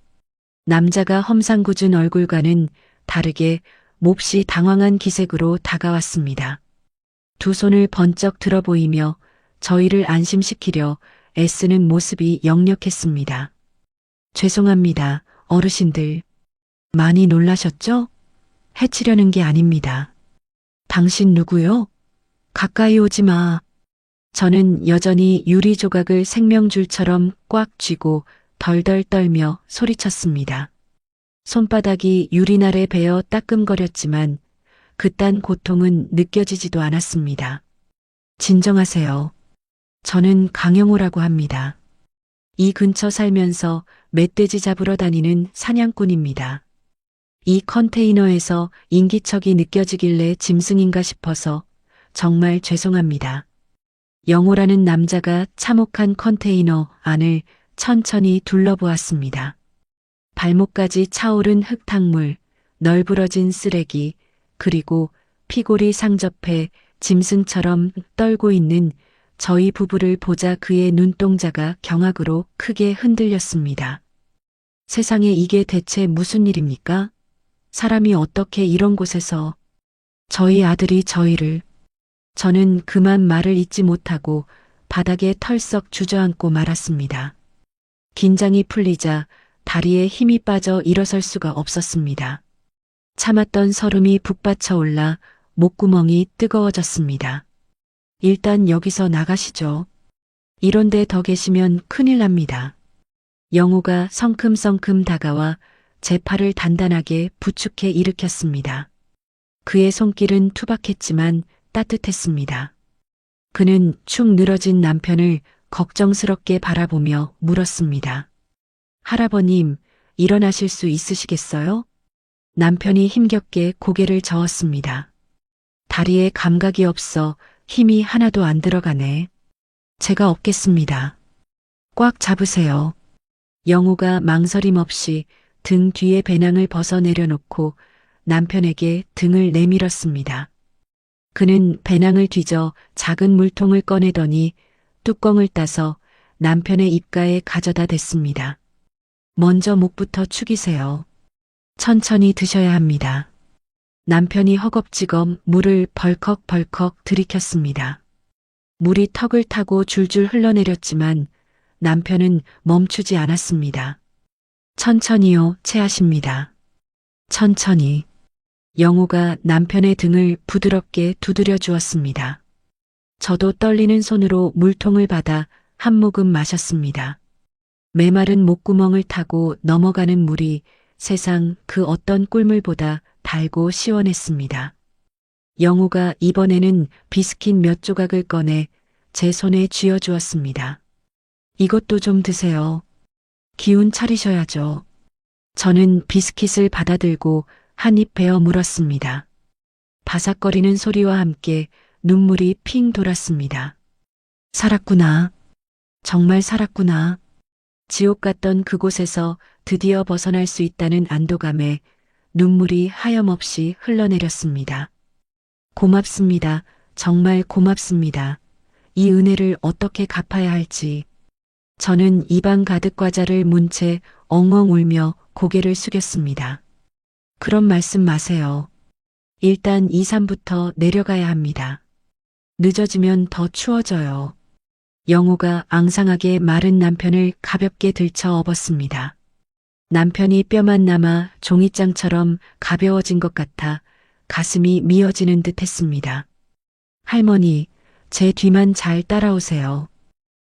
남자가 험상궂은 얼굴과는 다르게 몹시 당황한 기색으로 다가왔습니다. 두 손을 번쩍 들어 보이며 저희를 안심시키려 애쓰는 모습이 역력했습니다. 죄송합니다, 어르신들. 많이 놀라셨죠? 해치려는 게 아닙니다. 당신 누구요? 가까이 오지 마. 저는 여전히 유리 조각을 생명줄처럼 꽉 쥐고 덜덜 떨며 소리쳤습니다. 손바닥이 유리날에 베어 따끔거렸지만 그딴 고통은 느껴지지도 않았습니다. 진정하세요. 저는 강영호라고 합니다. 이 근처 살면서 멧돼지 잡으러 다니는 사냥꾼입니다. 이 컨테이너에서 인기척이 느껴지길래 짐승인가 싶어서 정말 죄송합니다. 영호라는 남자가 참혹한 컨테이너 안을 천천히 둘러보았습니다. 발목까지 차오른 흙탕물, 널브러진 쓰레기, 그리고 피골이 상접해 짐승처럼 떨고 있는 저희 부부를 보자 그의 눈동자가 경악으로 크게 흔들렸습니다. 세상에 이게 대체 무슨 일입니까? 사람이 어떻게 이런 곳에서 저희 아들이 저희를 저는 그만 말을 잇지 못하고 바닥에 털썩 주저앉고 말았습니다. 긴장이 풀리자 다리에 힘이 빠져 일어설 수가 없었습니다. 참았던 설움이 북받쳐 올라 목구멍이 뜨거워졌습니다. 일단 여기서 나가시죠. 이런데 더 계시면 큰일 납니다. 영호가 성큼성큼 다가와 제 팔을 단단하게 부축해 일으켰습니다. 그의 손길은 투박했지만 따뜻했습니다. 그는 축 늘어진 남편을 걱정스럽게 바라보며 물었습니다. 할아버님, 일어나실 수 있으시겠어요? 남편이 힘겹게 고개를 저었습니다. 다리에 감각이 없어 힘이 하나도 안 들어가네. 제가 없겠습니다. 꽉 잡으세요. 영호가 망설임 없이 등 뒤에 배낭을 벗어 내려놓고 남편에게 등을 내밀었습니다. 그는 배낭을 뒤져 작은 물통을 꺼내더니 뚜껑을 따서 남편의 입가에 가져다 댔습니다. 먼저 목부터 축이세요. 천천히 드셔야 합니다. 남편이 허겁지겁 물을 벌컥벌컥 들이켰습니다. 물이 턱을 타고 줄줄 흘러내렸지만 남편은 멈추지 않았습니다. 천천히요, 체하십니다. 천천히. 영호가 남편의 등을 부드럽게 두드려 주었습니다. 저도 떨리는 손으로 물통을 받아 한 모금 마셨습니다. 메마른 목구멍을 타고 넘어가는 물이 세상 그 어떤 꿀물보다 달고 시원했습니다. 영호가 이번에는 비스킷 몇 조각을 꺼내 제 손에 쥐어주었습니다. 이것도 좀 드세요. 기운 차리셔야죠. 저는 비스킷을 받아들고 한 입 베어 물었습니다. 바삭거리는 소리와 함께 눈물이 핑 돌았습니다. 살았구나. 정말 살았구나. 지옥 같던 그곳에서 드디어 벗어날 수 있다는 안도감에 눈물이 하염없이 흘러내렸습니다. 고맙습니다. 정말 고맙습니다. 이 은혜를 어떻게 갚아야 할지. 저는 입안 가득 과자를 문 채 엉엉 울며 고개를 숙였습니다. 그런 말씀 마세요. 일단 2, 3부터 내려가야 합니다. 늦어지면 더 추워져요. 영호가 앙상하게 마른 남편을 가볍게 들쳐 업었습니다. 남편이 뼈만 남아 종이장처럼 가벼워진 것 같아 가슴이 미어지는 듯 했습니다. 할머니, 제 뒤만 잘 따라오세요.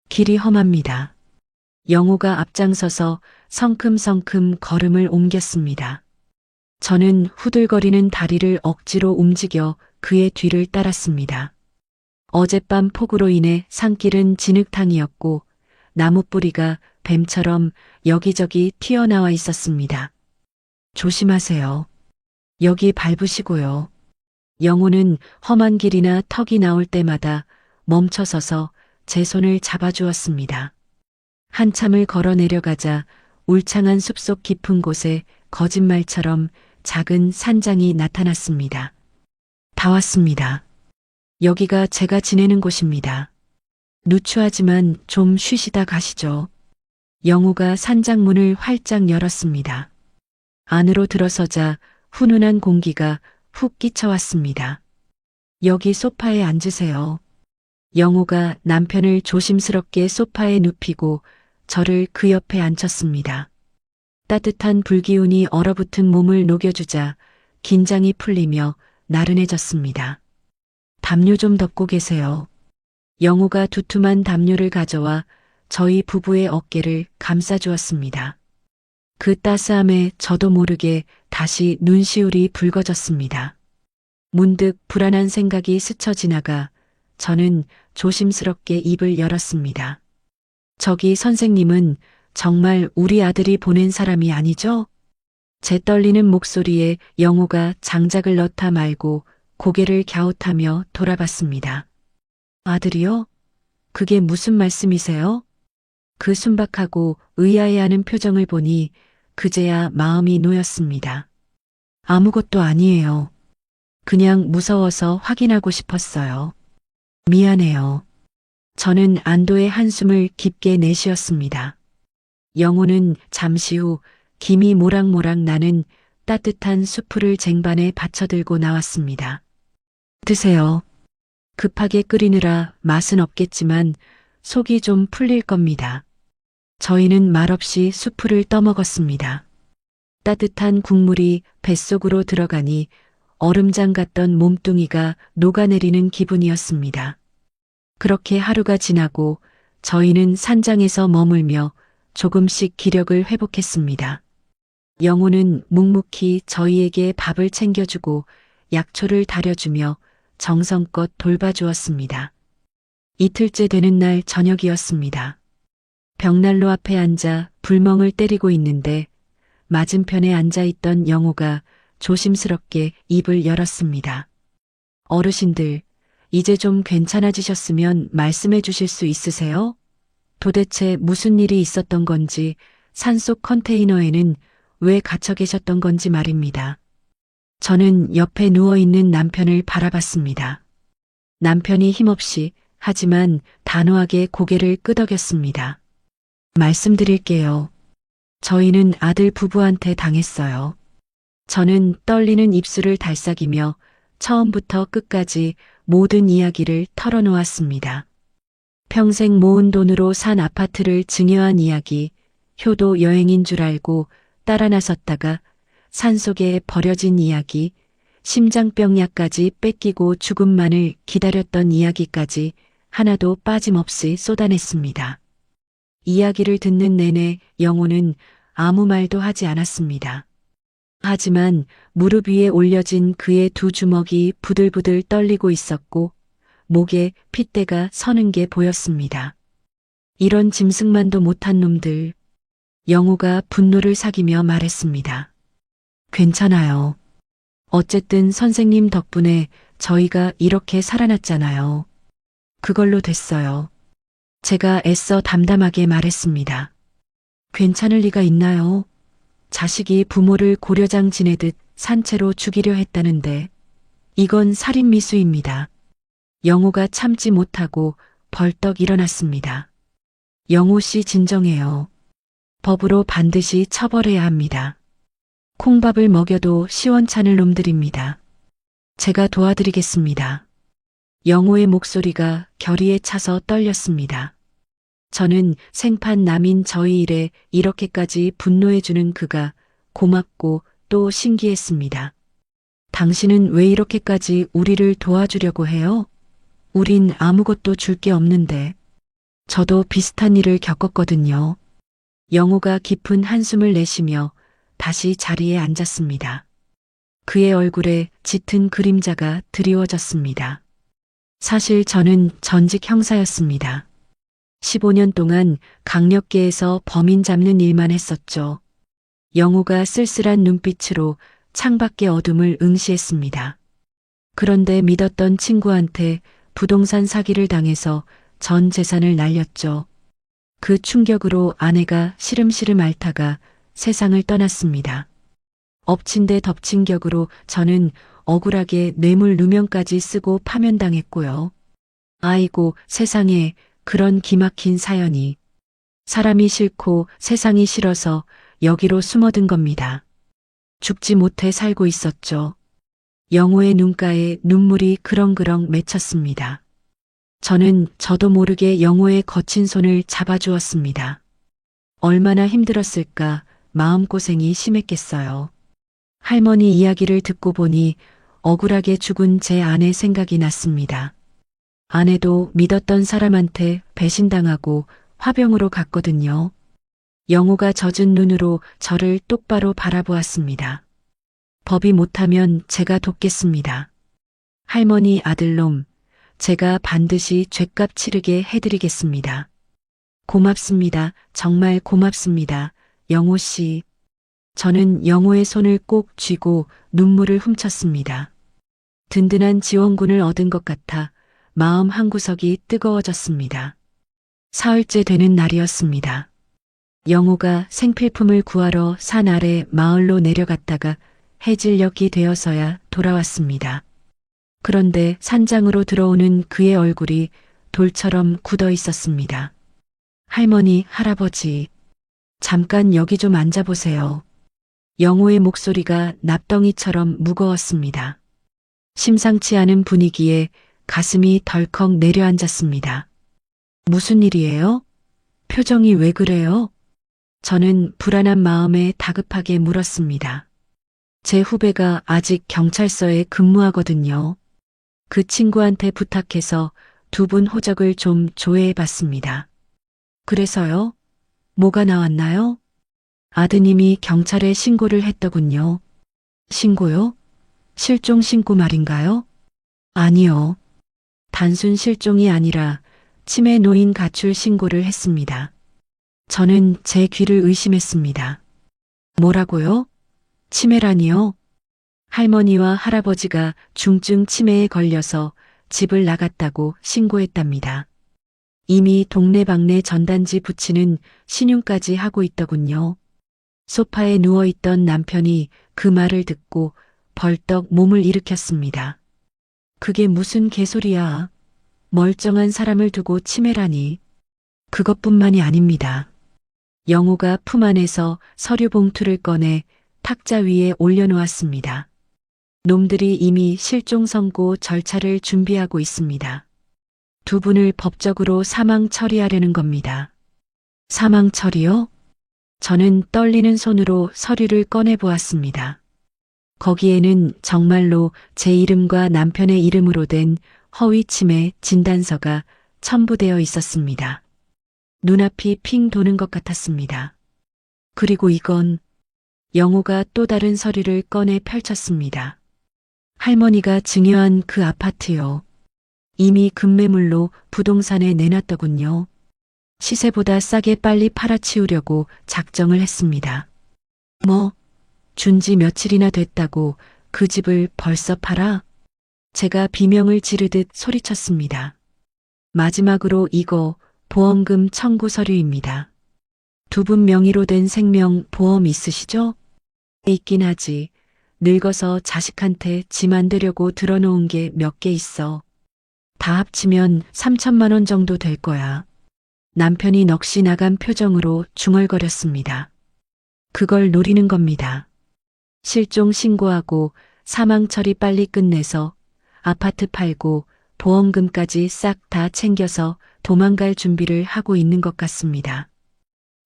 길이 험합니다. 영호가 앞장서서 성큼성큼 걸음을 옮겼습니다. 저는 후들거리는 다리를 억지로 움직여 그의 뒤를 따랐습니다. 어젯밤 폭우로 인해 산길은 진흙탕이었고 나무 뿌리가 뱀처럼 여기저기 튀어나와 있었습니다. 조심하세요. 여기 밟으시고요. 영호는 험한 길이나 턱이 나올 때마다 멈춰서서 제 손을 잡아주었습니다. 한참을 걸어 내려가자 울창한 숲속 깊은 곳에 거짓말처럼 작은 산장이 나타났습니다. 다 왔습니다. 여기가 제가 지내는 곳입니다. 누추하지만 좀 쉬시다 가시죠. 영우가 산장문을 활짝 열었습니다. 안으로 들어서자 훈훈한 공기가 훅 끼쳐왔습니다. 여기 소파에 앉으세요. 영우가 남편을 조심스럽게 소파에 눕히고 저를 그 옆에 앉혔습니다. 따뜻한 불기운이 얼어붙은 몸을 녹여주자 긴장이 풀리며 나른해졌습니다. 담요 좀 덮고 계세요. 영우가 두툼한 담요를 가져와 저희 부부의 어깨를 감싸주었습니다. 그 따스함에 저도 모르게 다시 눈시울이 붉어졌습니다. 문득 불안한 생각이 스쳐 지나가 저는 조심스럽게 입을 열었습니다. 저기 선생님은 정말 우리 아들이 보낸 사람이 아니죠? 제 떨리는 목소리에 영우가 장작을 넣다 말고 고개를 갸웃하며 돌아봤습니다. 아들이요? 그게 무슨 말씀이세요? 그 순박하고 의아해하는 표정을 보니 그제야 마음이 놓였습니다. 아무것도 아니에요. 그냥 무서워서 확인하고 싶었어요. 미안해요. 저는 안도의 한숨을 깊게 내쉬었습니다. 영우는 잠시 후 김이 모락모락 나는 따뜻한 수프를 쟁반에 받쳐들고 나왔습니다. 드세요. 급하게 끓이느라 맛은 없겠지만 속이 좀 풀릴 겁니다. 저희는 말없이 수프를 떠먹었습니다. 따뜻한 국물이 뱃속으로 들어가니 얼음장 같던 몸뚱이가 녹아내리는 기분이었습니다. 그렇게 하루가 지나고 저희는 산장에서 머물며 조금씩 기력을 회복했습니다. 영우는 묵묵히 저희에게 밥을 챙겨주고 약초를 다려주며 정성껏 돌봐주었습니다. 이틀째 되는 날 저녁이었습니다. 벽난로 앞에 앉아 불멍을 때리고 있는데 맞은편에 앉아있던 영우가 조심스럽게 입을 열었습니다. 어르신들, 이제 좀 괜찮아지셨으면 말씀해 주실 수 있으세요? 도대체 무슨 일이 있었던 건지, 산속 컨테이너에는 왜 갇혀 계셨던 건지 말입니다. 저는 옆에 누워있는 남편을 바라봤습니다. 남편이 힘없이 하지만 단호하게 고개를 끄덕였습니다. 말씀드릴게요. 저희는 아들 부부한테 당했어요. 저는 떨리는 입술을 달싹이며 처음부터 끝까지 모든 이야기를 털어놓았습니다. 평생 모은 돈으로 산 아파트를 증여한 이야기, 효도 여행인 줄 알고 따라 나섰다가 산속에 버려진 이야기, 심장병 약까지 뺏기고 죽음만을 기다렸던 이야기까지 하나도 빠짐없이 쏟아냈습니다. 이야기를 듣는 내내 영우는 아무 말도 하지 않았습니다. 하지만 무릎 위에 올려진 그의 두 주먹이 부들부들 떨리고 있었고 목에 핏대가 서는 게 보였습니다. 이런 짐승만도 못한 놈들. 영우가 분노를 사기며 말했습니다. 괜찮아요. 어쨌든 선생님 덕분에 저희가 이렇게 살아났잖아요. 그걸로 됐어요. 제가 애써 담담하게 말했습니다. 괜찮을 리가 있나요? 자식이 부모를 고려장 지내듯 산채로 죽이려 했다는데 이건 살인미수입니다. 영우가 참지 못하고 벌떡 일어났습니다. 영우 씨 진정해요. 법으로 반드시 처벌해야 합니다. 콩밥을 먹여도 시원찮을 놈들입니다. 제가 도와드리겠습니다. 영우의 목소리가 결의에 차서 떨렸습니다. 저는 생판 남인 저희 일에 이렇게까지 분노해주는 그가 고맙고 또 신기했습니다. 당신은 왜 이렇게까지 우리를 도와주려고 해요? 우린 아무것도 줄 게 없는데. 저도 비슷한 일을 겪었거든요. 영우가 깊은 한숨을 내쉬며 다시 자리에 앉았습니다. 그의 얼굴에 짙은 그림자가 드리워졌습니다. 사실 저는 전직 형사였습니다. 15년 동안 강력계에서 범인 잡는 일만 했었죠. 영우가 쓸쓸한 눈빛으로 창밖의 어둠을 응시했습니다. 그런데 믿었던 친구한테 부동산 사기를 당해서 전 재산을 날렸죠. 그 충격으로 아내가 시름시름 앓다가 세상을 떠났습니다. 엎친 데 덮친 격으로 저는 억울하게 뇌물 누명까지 쓰고 파면당했고요. 아이고, 세상에 그런 기막힌 사연이. 사람이 싫고 세상이 싫어서 여기로 숨어든 겁니다. 죽지 못해 살고 있었죠. 영호의 눈가에 눈물이 그렁그렁 맺혔습니다. 저는 저도 모르게 영호의 거친 손을 잡아주었습니다. 얼마나 힘들었을까, 마음고생이 심했겠어요. 할머니 이야기를 듣고 보니 억울하게 죽은 제 아내 생각이 났습니다. 아내도 믿었던 사람한테 배신당하고 화병으로 갔거든요. 영호가 젖은 눈으로 저를 똑바로 바라보았습니다. 법이 못하면 제가 돕겠습니다. 할머니 아들놈, 제가 반드시 죗값 치르게 해드리겠습니다. 고맙습니다. 정말 고맙습니다. 영호 씨. 저는 영호의 손을 꼭 쥐고 눈물을 훔쳤습니다. 든든한 지원군을 얻은 것 같아 마음 한구석이 뜨거워졌습니다. 사흘째 되는 날이었습니다. 영호가 생필품을 구하러 산 아래 마을로 내려갔다가 해질녘이 되어서야 돌아왔습니다. 그런데 산장으로 들어오는 그의 얼굴이 돌처럼 굳어 있었습니다. 할머니, 할아버지, 잠깐 여기 좀 앉아보세요. 영호의 목소리가 납덩이처럼 무거웠습니다. 심상치 않은 분위기에 가슴이 덜컥 내려앉았습니다. 무슨 일이에요? 표정이 왜 그래요? 저는 불안한 마음에 다급하게 물었습니다. 제 후배가 아직 경찰서에 근무하거든요. 그 친구한테 부탁해서 두 분 호적을 좀 조회해 봤습니다. 그래서요? 뭐가 나왔나요? 아드님이 경찰에 신고를 했더군요. 신고요? 실종 신고 말인가요? 아니요. 단순 실종이 아니라 치매 노인 가출 신고를 했습니다. 저는 제 귀를 의심했습니다. 뭐라고요? 치매라니요? 할머니와 할아버지가 중증 치매에 걸려서 집을 나갔다고 신고했답니다. 이미 동네방네 전단지 붙이는 신용까지 하고 있더군요. 소파에 누워있던 남편이 그 말을 듣고 벌떡 몸을 일으켰습니다. 그게 무슨 개소리야. 멀쩡한 사람을 두고 치매라니. 그것뿐만이 아닙니다. 영호가 품 안에서 서류 봉투를 꺼내 탁자 위에 올려놓았습니다. 놈들이 이미 실종 선고 절차를 준비하고 있습니다. 두 분을 법적으로 사망 처리하려는 겁니다. 사망 처리요? 저는 떨리는 손으로 서류를 꺼내 보았습니다. 거기에는 정말로 제 이름과 남편의 이름으로 된 허위 치매 진단서가 첨부되어 있었습니다. 눈앞이 핑 도는 것 같았습니다. 그리고 이건 영호가 또 다른 서류를 꺼내 펼쳤습니다. 할머니가 증여한 그 아파트요. 이미 급매물로 부동산에 내놨더군요. 시세보다 싸게 빨리 팔아치우려고 작정을 했습니다. 뭐, 준지 며칠이나 됐다고 그 집을 벌써 팔아? 제가 비명을 지르듯 소리쳤습니다. 마지막으로 이거 보험금 청구 서류입니다. 두 분 명의로 된 생명보험 있으시죠? 있긴 하지. 늙어서 자식한테 짐 안 되려고 들어놓은 게 몇 개 있어. 다 합치면 3천만 원 정도 될 거야. 남편이 넋이 나간 표정으로 중얼거렸습니다. 그걸 노리는 겁니다. 실종 신고하고 사망 처리 빨리 끝내서 아파트 팔고 보험금까지 싹 다 챙겨서 도망갈 준비를 하고 있는 것 같습니다.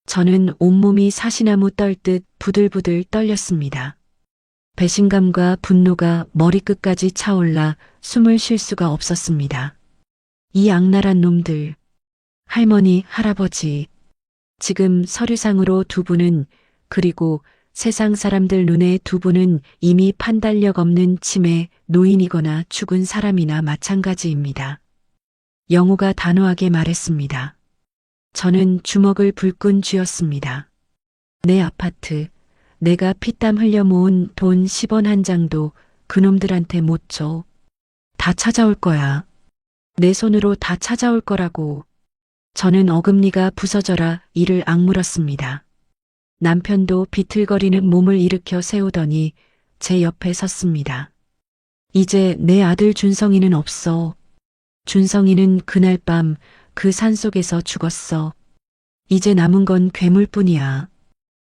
저는 온몸이 사시나무 떨듯 부들부들 떨렸습니다. 배신감과 분노가 머리끝까지 차올라 숨을 쉴 수가 없었습니다. 이 악랄한 놈들, 할머니, 할아버지, 지금 서류상으로 두 분은, 그리고 세상 사람들 눈에 두 분은 이미 판단력 없는 치매 노인이거나 죽은 사람이나 마찬가지입니다. 영호가 단호하게 말했습니다. 저는 주먹을 불끈 쥐었습니다. 내 아파트, 내가 피땀 흘려 모은 돈 10원 한 장도 그놈들한테 못 줘. 다 찾아올 거야. 내 손으로 다 찾아올 거라고. 저는 어금니가 부서져라 이를 악물었습니다. 남편도 비틀거리는 몸을 일으켜 세우더니 제 옆에 섰습니다. 이제 내 아들 준성이는 없어. 준성이는 그날 밤 그 산속에서 죽었어. 이제 남은 건 괴물뿐이야.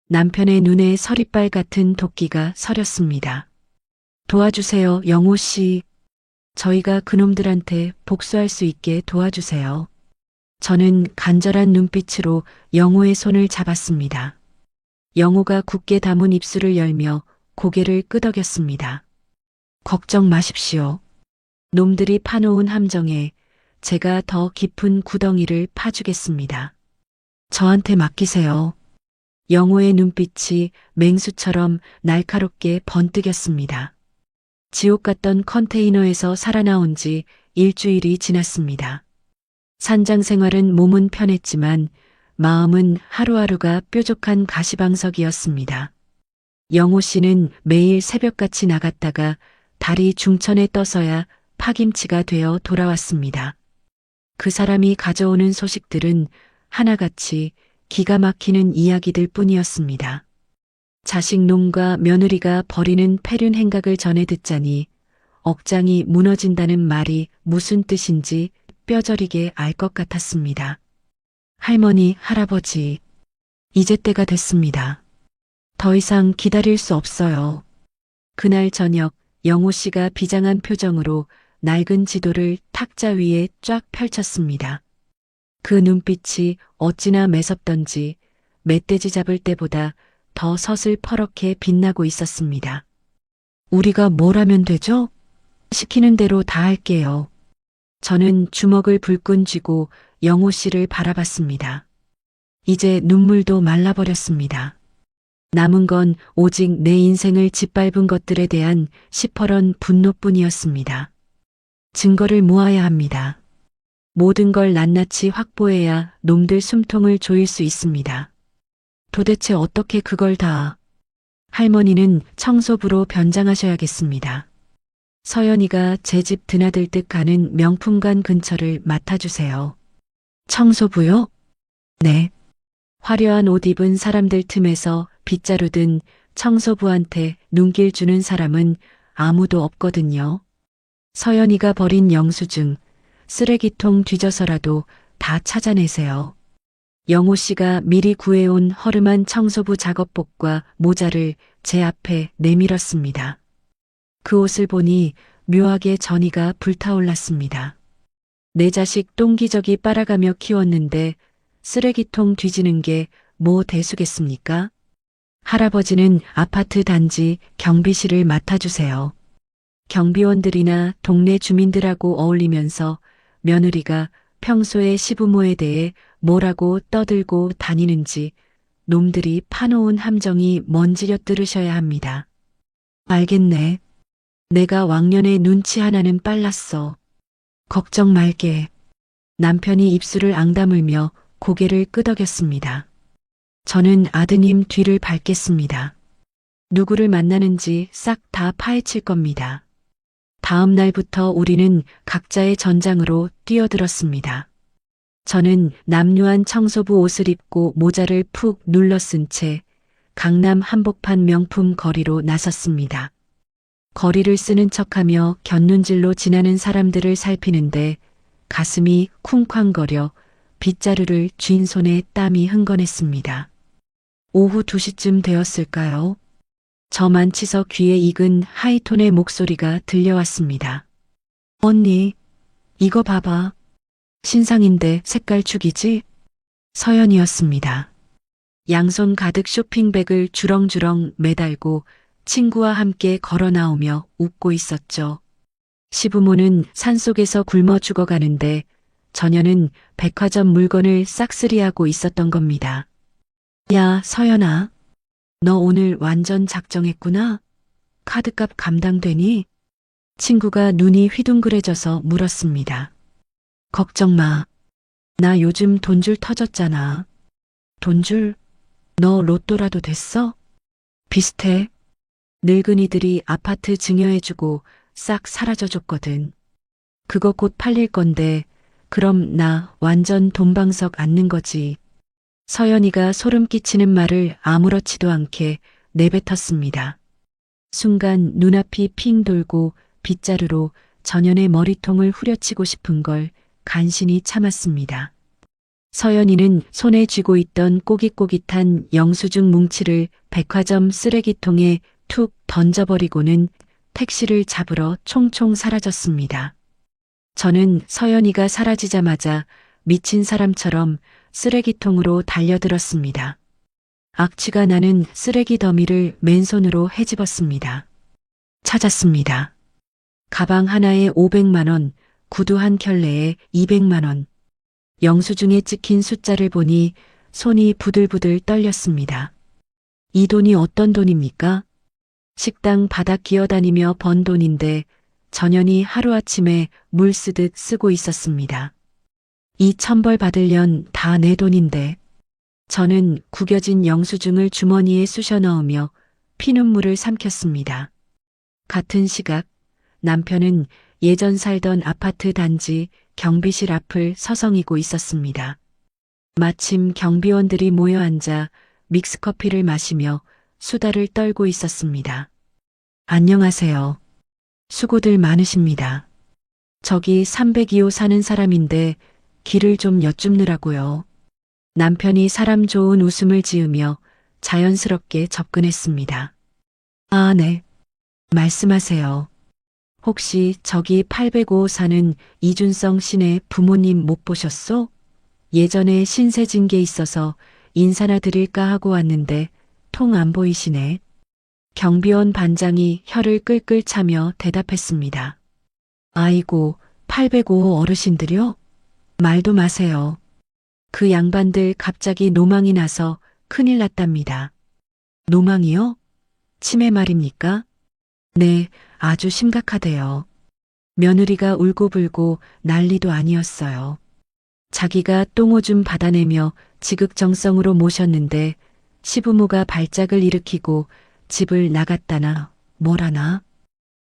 남편의 눈에 서리빨 같은 도끼가 서렸습니다. 도와주세요, 영호 씨. 저희가 그놈들한테 복수할 수 있게 도와주세요. 저는 간절한 눈빛으로 영호의 손을 잡았습니다. 영호가 굳게 담은 입술을 열며 고개를 끄덕였습니다. 걱정 마십시오. 놈들이 파놓은 함정에 제가 더 깊은 구덩이를 파주겠습니다. 저한테 맡기세요. 영호의 눈빛이 맹수처럼 날카롭게 번뜩였습니다. 지옥 같던 컨테이너에서 살아나온 지 일주일이 지났습니다. 산장 생활은 몸은 편했지만 마음은 하루하루가 뾰족한 가시방석이었습니다. 영호 씨는 매일 새벽같이 나갔다가 달이 중천에 떠서야 파김치가 되어 돌아왔습니다. 그 사람이 가져오는 소식들은 하나같이 기가 막히는 이야기들 뿐이었습니다. 자식 놈과 며느리가 벌이는 패륜 행각을 전해 듣자니 억장이 무너진다는 말이 무슨 뜻인지 뼈저리게 알 것 같았습니다. 할머니, 할아버지, 이제 때가 됐습니다. 더 이상 기다릴 수 없어요. 그날 저녁 영호 씨가 비장한 표정으로 낡은 지도를 탁자 위에 쫙 펼쳤습니다. 그 눈빛이 어찌나 매섭던지 멧돼지 잡을 때보다 더 서슬퍼렇게 빛나고 있었습니다. 우리가 뭘 하면 되죠? 시키는 대로 다 할게요. 저는 주먹을 불끈 쥐고 영호 씨를 바라봤습니다. 이제 눈물도 말라버렸습니다. 남은 건 오직 내 인생을 짓밟은 것들에 대한 시퍼런 분노뿐이었습니다. 증거를 모아야 합니다. 모든 걸 낱낱이 확보해야 놈들 숨통을 조일 수 있습니다. 도대체 어떻게 그걸 다... 할머니는 청소부로 변장하셔야겠습니다. 서연이가 제 집 드나들 듯 가는 명품관 근처를 맡아주세요. 청소부요? 네. 화려한 옷 입은 사람들 틈에서 빗자루 든 청소부한테 눈길 주는 사람은 아무도 없거든요. 서연이가 버린 영수증, 쓰레기통 뒤져서라도 다 찾아내세요. 영호 씨가 미리 구해온 허름한 청소부 작업복과 모자를 제 앞에 내밀었습니다. 그 옷을 보니 묘하게 전이가 불타올랐습니다. 내 자식 똥기저귀 빨아가며 키웠는데 쓰레기통 뒤지는 게 뭐 대수겠습니까? 할아버지는 아파트 단지 경비실을 맡아주세요. 경비원들이나 동네 주민들하고 어울리면서 며느리가 평소에 시부모에 대해 뭐라고 떠들고 다니는지 놈들이 파놓은 함정이 먼지려 들으셔야 합니다. 알겠네. 내가 왕년에 눈치 하나는 빨랐어. 걱정 말게. 남편이 입술을 앙다물며 고개를 끄덕였습니다. 저는 아드님 뒤를 밟겠습니다. 누구를 만나는지 싹 다 파헤칠 겁니다. 다음 날부터 우리는 각자의 전장으로 뛰어들었습니다. 저는 남루한 청소부 옷을 입고 모자를 푹 눌러 쓴 채 강남 한복판 명품 거리로 나섰습니다. 거리를 쓰는 척하며 곁눈질로 지나는 사람들을 살피는데 가슴이 쿵쾅거려 빗자루를 쥔 손에 땀이 흥건했습니다. 오후 2시쯤 되었을까요? 저 만치서 귀에 익은 하이톤의 목소리가 들려왔습니다. 언니, 이거 봐봐. 신상인데 색깔 죽이지? 서연이었습니다. 양손 가득 쇼핑백을 주렁주렁 매달고 친구와 함께 걸어 나오며 웃고 있었죠. 시부모는 산속에서 굶어 죽어가는데 저녀는 백화점 물건을 싹쓸이하고 있었던 겁니다. 야, 서연아. 너 오늘 완전 작정했구나? 카드값 감당되니? 친구가 눈이 휘둥그레져서 물었습니다. 걱정 마. 나 요즘 돈줄 터졌잖아. 돈줄? 너 로또라도 됐어? 비슷해. 늙은이들이 아파트 증여해주고 싹 사라져줬거든. 그거 곧 팔릴 건데 그럼 나 완전 돈방석 앉는 거지. 서연이가 소름 끼치는 말을 아무렇지도 않게 내뱉었습니다. 순간 눈앞이 핑 돌고 빗자루로 전연의 머리통을 후려치고 싶은 걸 간신히 참았습니다. 서연이는 손에 쥐고 있던 꼬깃꼬깃한 영수증 뭉치를 백화점 쓰레기통에 툭 던져버리고는 택시를 잡으러 총총 사라졌습니다. 저는 서연이가 사라지자마자 미친 사람처럼 쓰레기통으로 달려들었습니다. 악취가 나는 쓰레기 더미를 맨손으로 헤집었습니다. 찾았습니다. 가방 하나에 500만 원, 구두 한 켤레에 200만 원. 영수증에 찍힌 숫자를 보니 손이 부들부들 떨렸습니다. 이 돈이 어떤 돈입니까? 식당 바닥 기어다니며 번 돈인데 전연이 하루아침에 물 쓰듯 쓰고 있었습니다. 이 천벌 받으련 다 내 돈인데. 저는 구겨진 영수증을 주머니에 쑤셔 넣으며 피눈물을 삼켰습니다. 같은 시각 남편은 예전 살던 아파트 단지 경비실 앞을 서성이고 있었습니다. 마침 경비원들이 모여 앉아 믹스커피를 마시며 수다를 떨고 있었습니다. 안녕하세요. 수고들 많으십니다. 저기 302호 사는 사람인데 길을 좀 여쭙느라고요. 남편이 사람 좋은 웃음을 지으며 자연스럽게 접근했습니다. 아, 네. 말씀하세요. 혹시 저기 805호 사는 이준성 씨네 부모님 못 보셨소? 예전에 신세 진 게 있어서 인사나 드릴까 하고 왔는데 통 안 보이시네. 경비원 반장이 혀를 끌끌 차며 대답했습니다. 아이고, 805호 어르신들요? 말도 마세요. 그 양반들 갑자기 노망이 나서 큰일 났답니다. 노망이요? 치매 말입니까? 네, 아주 심각하대요. 며느리가 울고불고 난리도 아니었어요. 자기가 똥오줌 받아내며 지극정성으로 모셨는데 시부모가 발작을 일으키고 집을 나갔다나 뭐라나.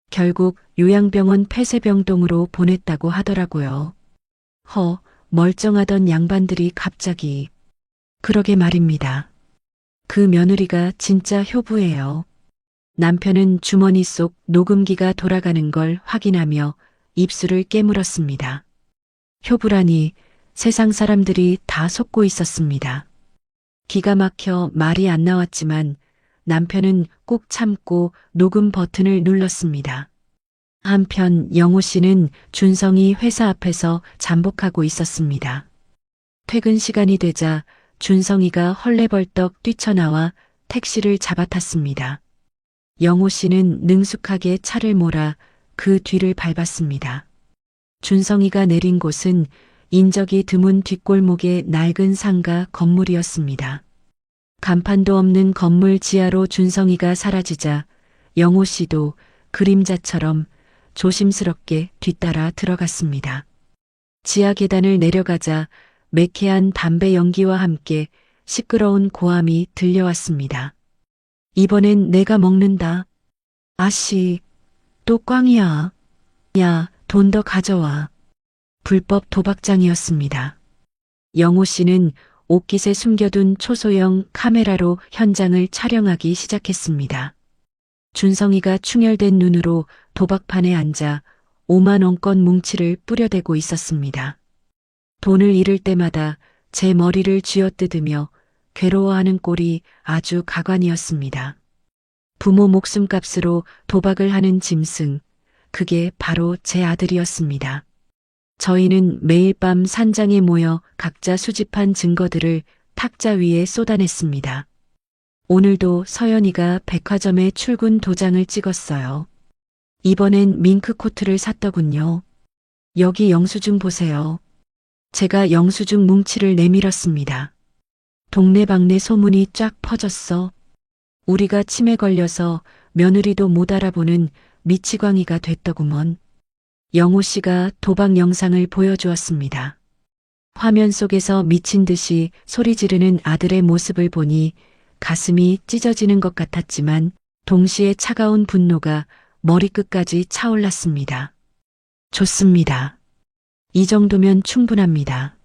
결국 요양병원 폐쇄병동으로 보냈다고 하더라고요. 멀쩡하던 양반들이 갑자기. 그러게 말입니다. 그 며느리가 진짜 효부예요. 남편은 주머니 속 녹음기가 돌아가는 걸 확인하며 입술을 깨물었습니다. 효부라니 세상 사람들이 다 속고 있었습니다. 기가 막혀 말이 안 나왔지만 남편은 꾹 참고 녹음 버튼을 눌렀습니다. 한편 영호 씨는 준성이 회사 앞에서 잠복하고 있었습니다. 퇴근 시간이 되자 준성이가 헐레벌떡 뛰쳐나와 택시를 잡아탔습니다. 영호 씨는 능숙하게 차를 몰아 그 뒤를 밟았습니다. 준성이가 내린 곳은 인적이 드문 뒷골목의 낡은 상가 건물이었습니다. 간판도 없는 건물 지하로 준성이가 사라지자 영호 씨도 그림자처럼 조심스럽게 뒤따라 들어갔습니다. 지하 계단을 내려가자 매캐한 담배 연기와 함께 시끄러운 고함이 들려왔습니다. 이번엔 내가 먹는다. 아씨, 또 꽝이야. 야, 돈 더 가져와. 불법 도박장이었습니다. 영호 씨는 옷깃에 숨겨둔 초소형 카메라로 현장을 촬영하기 시작했습니다. 준성이가 충혈된 눈으로 도박판에 앉아 5만 원권 뭉치를 뿌려대고 있었습니다. 돈을 잃을 때마다 제 머리를 쥐어뜯으며 괴로워하는 꼴이 아주 가관이었습니다. 부모 목숨값으로 도박을 하는 짐승, 그게 바로 제 아들이었습니다. 저희는 매일 밤 산장에 모여 각자 수집한 증거들을 탁자 위에 쏟아냈습니다. 오늘도 서연이가 백화점에 출근 도장을 찍었어요. 이번엔 밍크 코트를 샀더군요. 여기 영수증 보세요. 제가 영수증 뭉치를 내밀었습니다. 동네방네 소문이 쫙 퍼졌어. 우리가 치매 걸려서 며느리도 못 알아보는 미치광이가 됐더구먼. 영호 씨가 도박 영상을 보여주었습니다. 화면 속에서 미친 듯이 소리 지르는 아들의 모습을 보니 가슴이 찢어지는 것 같았지만 동시에 차가운 분노가 머리끝까지 차올랐습니다. 좋습니다. 이 정도면 충분합니다.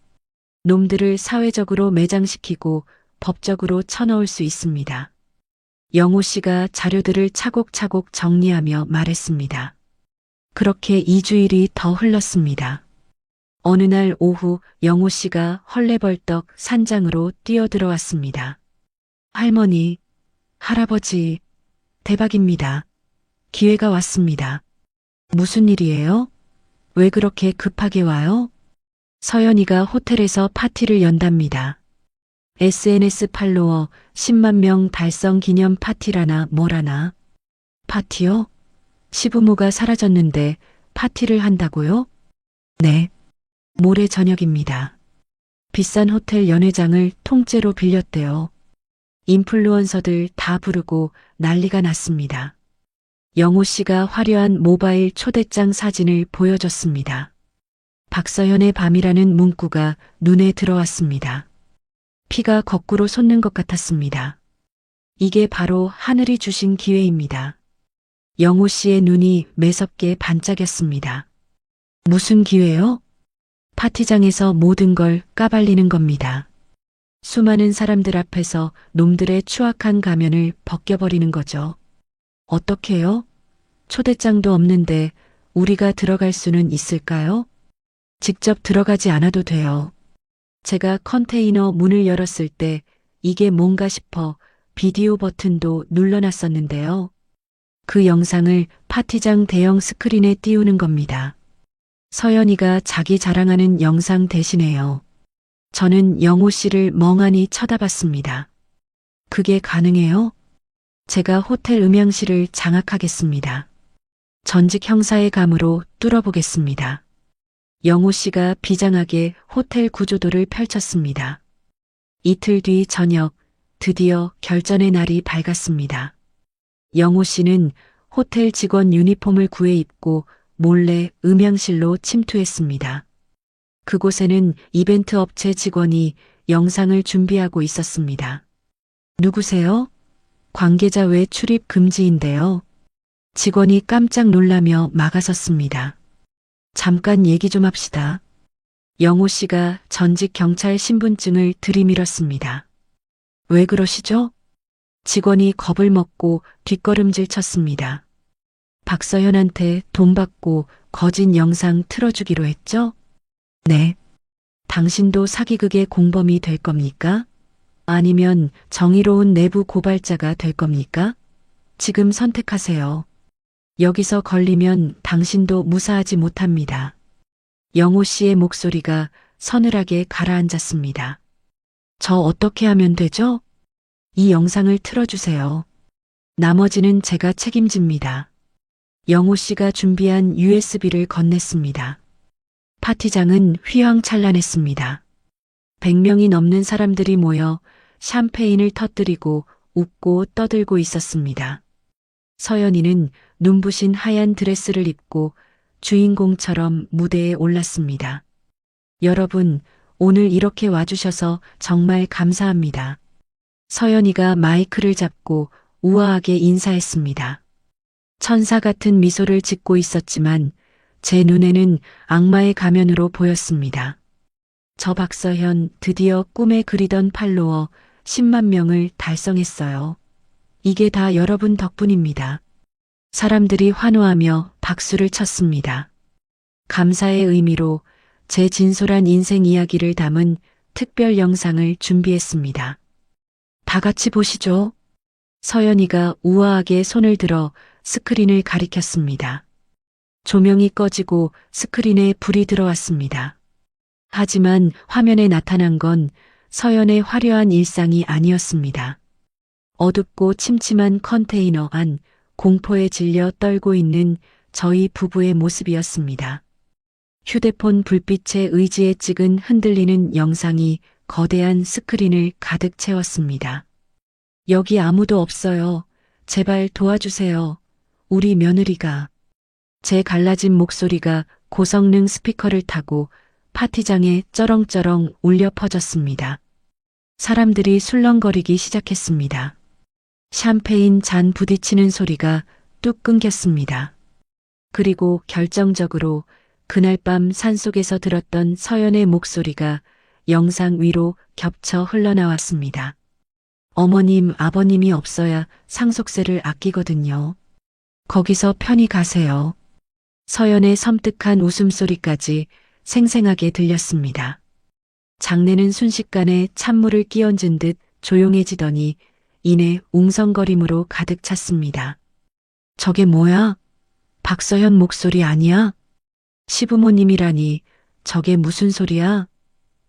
놈들을 사회적으로 매장시키고 법적으로 쳐넣을 수 있습니다. 영호 씨가 자료들을 차곡차곡 정리하며 말했습니다. 그렇게 2주일이 더 흘렀습니다. 어느 날 오후 영호 씨가 헐레벌떡 산장으로 뛰어들어왔습니다. 할머니, 할아버지, 대박입니다. 기회가 왔습니다. 무슨 일이에요? 왜 그렇게 급하게 와요? 서연이가 호텔에서 파티를 연답니다. SNS 팔로워 10만 명 달성 기념 파티라나 뭐라나. 파티요? 시부모가 사라졌는데 파티를 한다고요? 네. 모레 저녁입니다. 비싼 호텔 연회장을 통째로 빌렸대요. 인플루언서들 다 부르고 난리가 났습니다. 영호 씨가 화려한 모바일 초대장 사진을 보여줬습니다. 박서현의 밤이라는 문구가 눈에 들어왔습니다. 피가 거꾸로 솟는 것 같았습니다. 이게 바로 하늘이 주신 기회입니다. 영호 씨의 눈이 매섭게 반짝였습니다. 무슨 기회요? 파티장에서 모든 걸 까발리는 겁니다. 수많은 사람들 앞에서 놈들의 추악한 가면을 벗겨버리는 거죠. 어떻게요? 초대장도 없는데 우리가 들어갈 수는 있을까요? 직접 들어가지 않아도 돼요. 제가 컨테이너 문을 열었을 때 이게 뭔가 싶어 비디오 버튼도 눌러놨었는데요. 그 영상을 파티장 대형 스크린에 띄우는 겁니다. 서연이가 자기 자랑하는 영상 대신에요. 저는 영호 씨를 멍하니 쳐다봤습니다. 그게 가능해요? 제가 호텔 음향실을 장악하겠습니다. 전직 형사의 감으로 뚫어보겠습니다. 영호 씨가 비장하게 호텔 구조도를 펼쳤습니다. 이틀 뒤 저녁, 드디어 결전의 날이 밝았습니다. 영호 씨는 호텔 직원 유니폼을 구해 입고 몰래 음향실로 침투했습니다. 그곳에는 이벤트 업체 직원이 영상을 준비하고 있었습니다. 누구세요? 관계자 외 출입 금지인데요. 직원이 깜짝 놀라며 막아섰습니다. 잠깐 얘기 좀 합시다. 영호 씨가 전직 경찰 신분증을 들이밀었습니다. 왜 그러시죠? 직원이 겁을 먹고 뒷걸음질 쳤습니다. 박서현한테 돈 받고 거짓 영상 틀어주기로 했죠? 네. 당신도 사기극의 공범이 될 겁니까? 아니면 정의로운 내부 고발자가 될 겁니까? 지금 선택하세요. 여기서 걸리면 당신도 무사하지 못합니다. 영호 씨의 목소리가 서늘하게 가라앉았습니다. 저 어떻게 하면 되죠? 이 영상을 틀어주세요. 나머지는 제가 책임집니다. 영호 씨가 준비한 USB를 건넸습니다. 파티장은 휘황찬란했습니다. 100명이 넘는 사람들이 모여 샴페인을 터뜨리고 웃고 떠들고 있었습니다. 서연이는 눈부신 하얀 드레스를 입고 주인공처럼 무대에 올랐습니다. 여러분, 오늘 이렇게 와주셔서 정말 감사합니다. 서연이가 마이크를 잡고 우아하게 인사했습니다. 천사 같은 미소를 짓고 있었지만 제 눈에는 악마의 가면으로 보였습니다. 저 박서현 드디어 꿈에 그리던 팔로워 10만 명을 달성했어요. 이게 다 여러분 덕분입니다. 사람들이 환호하며 박수를 쳤습니다. 감사의 의미로 제 진솔한 인생 이야기를 담은 특별 영상을 준비했습니다. 다 같이 보시죠. 서연이가 우아하게 손을 들어 스크린을 가리켰습니다. 조명이 꺼지고 스크린에 불이 들어왔습니다. 하지만 화면에 나타난 건 서연의 화려한 일상이 아니었습니다. 어둡고 침침한 컨테이너 안 공포에 질려 떨고 있는 저희 부부의 모습이었습니다. 휴대폰 불빛에 의지에 찍은 흔들리는 영상이 거대한 스크린을 가득 채웠습니다. 여기 아무도 없어요. 제발 도와주세요. 우리 며느리가. 제 갈라진 목소리가 고성능 스피커를 타고 파티장에 쩌렁쩌렁 울려 퍼졌습니다. 사람들이 술렁거리기 시작했습니다. 샴페인 잔 부딪히는 소리가 뚝 끊겼습니다. 그리고 결정적으로 그날 밤 산속에서 들었던 서연의 목소리가 영상 위로 겹쳐 흘러나왔습니다. 어머님, 아버님이 없어야 상속세를 아끼거든요. 거기서 편히 가세요. 서연의 섬뜩한 웃음소리까지 생생하게 들렸습니다. 장내는 순식간에 찬물을 끼얹은 듯 조용해지더니 이내 웅성거림으로 가득 찼습니다. 저게 뭐야? 박서연 목소리 아니야? 시부모님이라니 저게 무슨 소리야?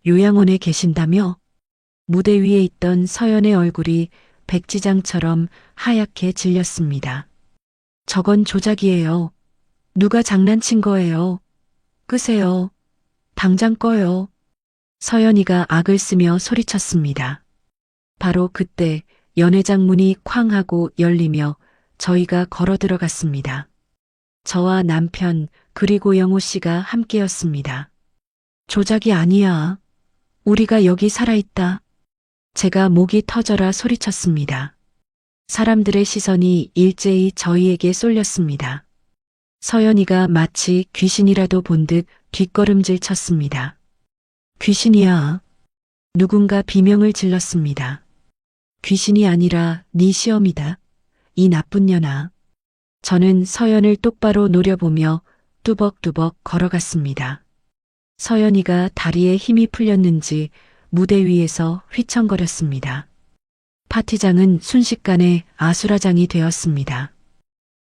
요양원에 계신다며? 무대 위에 있던 서연의 얼굴이 백지장처럼 하얗게 질렸습니다. 저건 조작이에요. 누가 장난친 거예요. 끄세요. 당장 꺼요. 서연이가 악을 쓰며 소리쳤습니다. 바로 그때 연회장 문이 쾅 하고 열리며 저희가 걸어 들어갔습니다. 저와 남편 그리고 영호 씨가 함께였습니다. 조작이 아니야. 우리가 여기 살아있다. 제가 목이 터져라 소리쳤습니다. 사람들의 시선이 일제히 저희에게 쏠렸습니다. 서연이가 마치 귀신이라도 본 듯 뒷걸음질 쳤습니다. 귀신이야. 누군가 비명을 질렀습니다. 귀신이 아니라 네 시엄이다. 이 나쁜 년아. 저는 서연을 똑바로 노려보며 뚜벅뚜벅 걸어갔습니다. 서연이가 다리에 힘이 풀렸는지 무대 위에서 휘청거렸습니다. 파티장은 순식간에 아수라장이 되었습니다.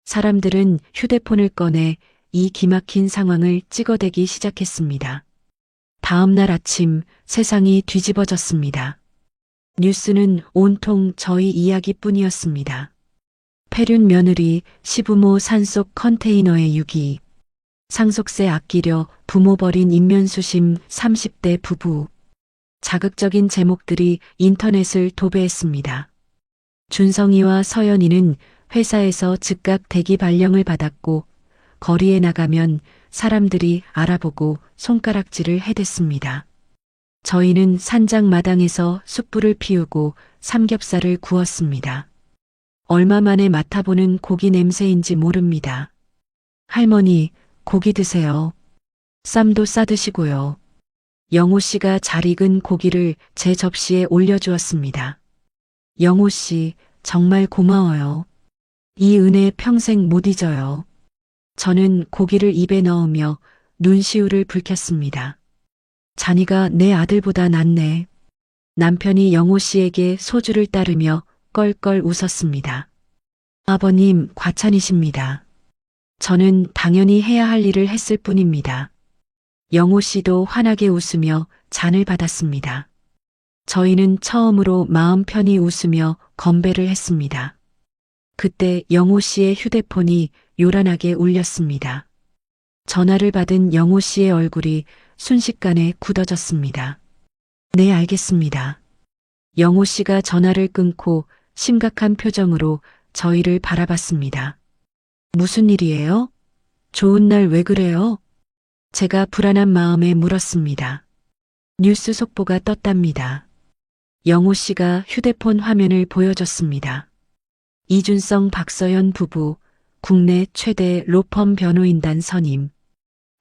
사람들은 휴대폰을 꺼내 이 기막힌 상황을 찍어대기 시작했습니다. 다음 날 아침 세상이 뒤집어졌습니다. 뉴스는 온통 저희 이야기뿐이었습니다. 폐륜 며느리 시부모 산속 컨테이너에 유기. 상속세 아끼려 부모 버린 인면수심 30대 부부. 자극적인 제목들이 인터넷을 도배했습니다. 준성이와 서연이는 회사에서 즉각 대기 발령을 받았고 거리에 나가면 사람들이 알아보고 손가락질을 해댔습니다. 저희는 산장 마당에서 숯불을 피우고 삼겹살을 구웠습니다. 얼마 만에 맡아보는 고기 냄새인지 모릅니다. 할머니, 고기 드세요. 쌈도 싸드시고요. 영호 씨가 잘 익은 고기를 제 접시에 올려주었습니다. 영호 씨, 정말 고마워요. 이 은혜 평생 못 잊어요. 저는 고기를 입에 넣으며 눈시울을 붉혔습니다. 자니가 내 아들보다 낫네. 남편이 영호 씨에게 소주를 따르며 껄껄 웃었습니다. 아버님, 과찬이십니다. 저는 당연히 해야 할 일을 했을 뿐입니다. 영호 씨도 환하게 웃으며 잔을 받았습니다. 저희는 처음으로 마음 편히 웃으며 건배를 했습니다. 그때 영호 씨의 휴대폰이 요란하게 울렸습니다. 전화를 받은 영호 씨의 얼굴이 순식간에 굳어졌습니다. 네, 알겠습니다. 영호 씨가 전화를 끊고 심각한 표정으로 저희를 바라봤습니다. 무슨 일이에요? 좋은 날 왜 그래요? 제가 불안한 마음에 물었습니다. 뉴스 속보가 떴답니다. 영호 씨가 휴대폰 화면을 보여줬습니다. 이준성 박서연 부부, 국내 최대 로펌 변호인단 선임.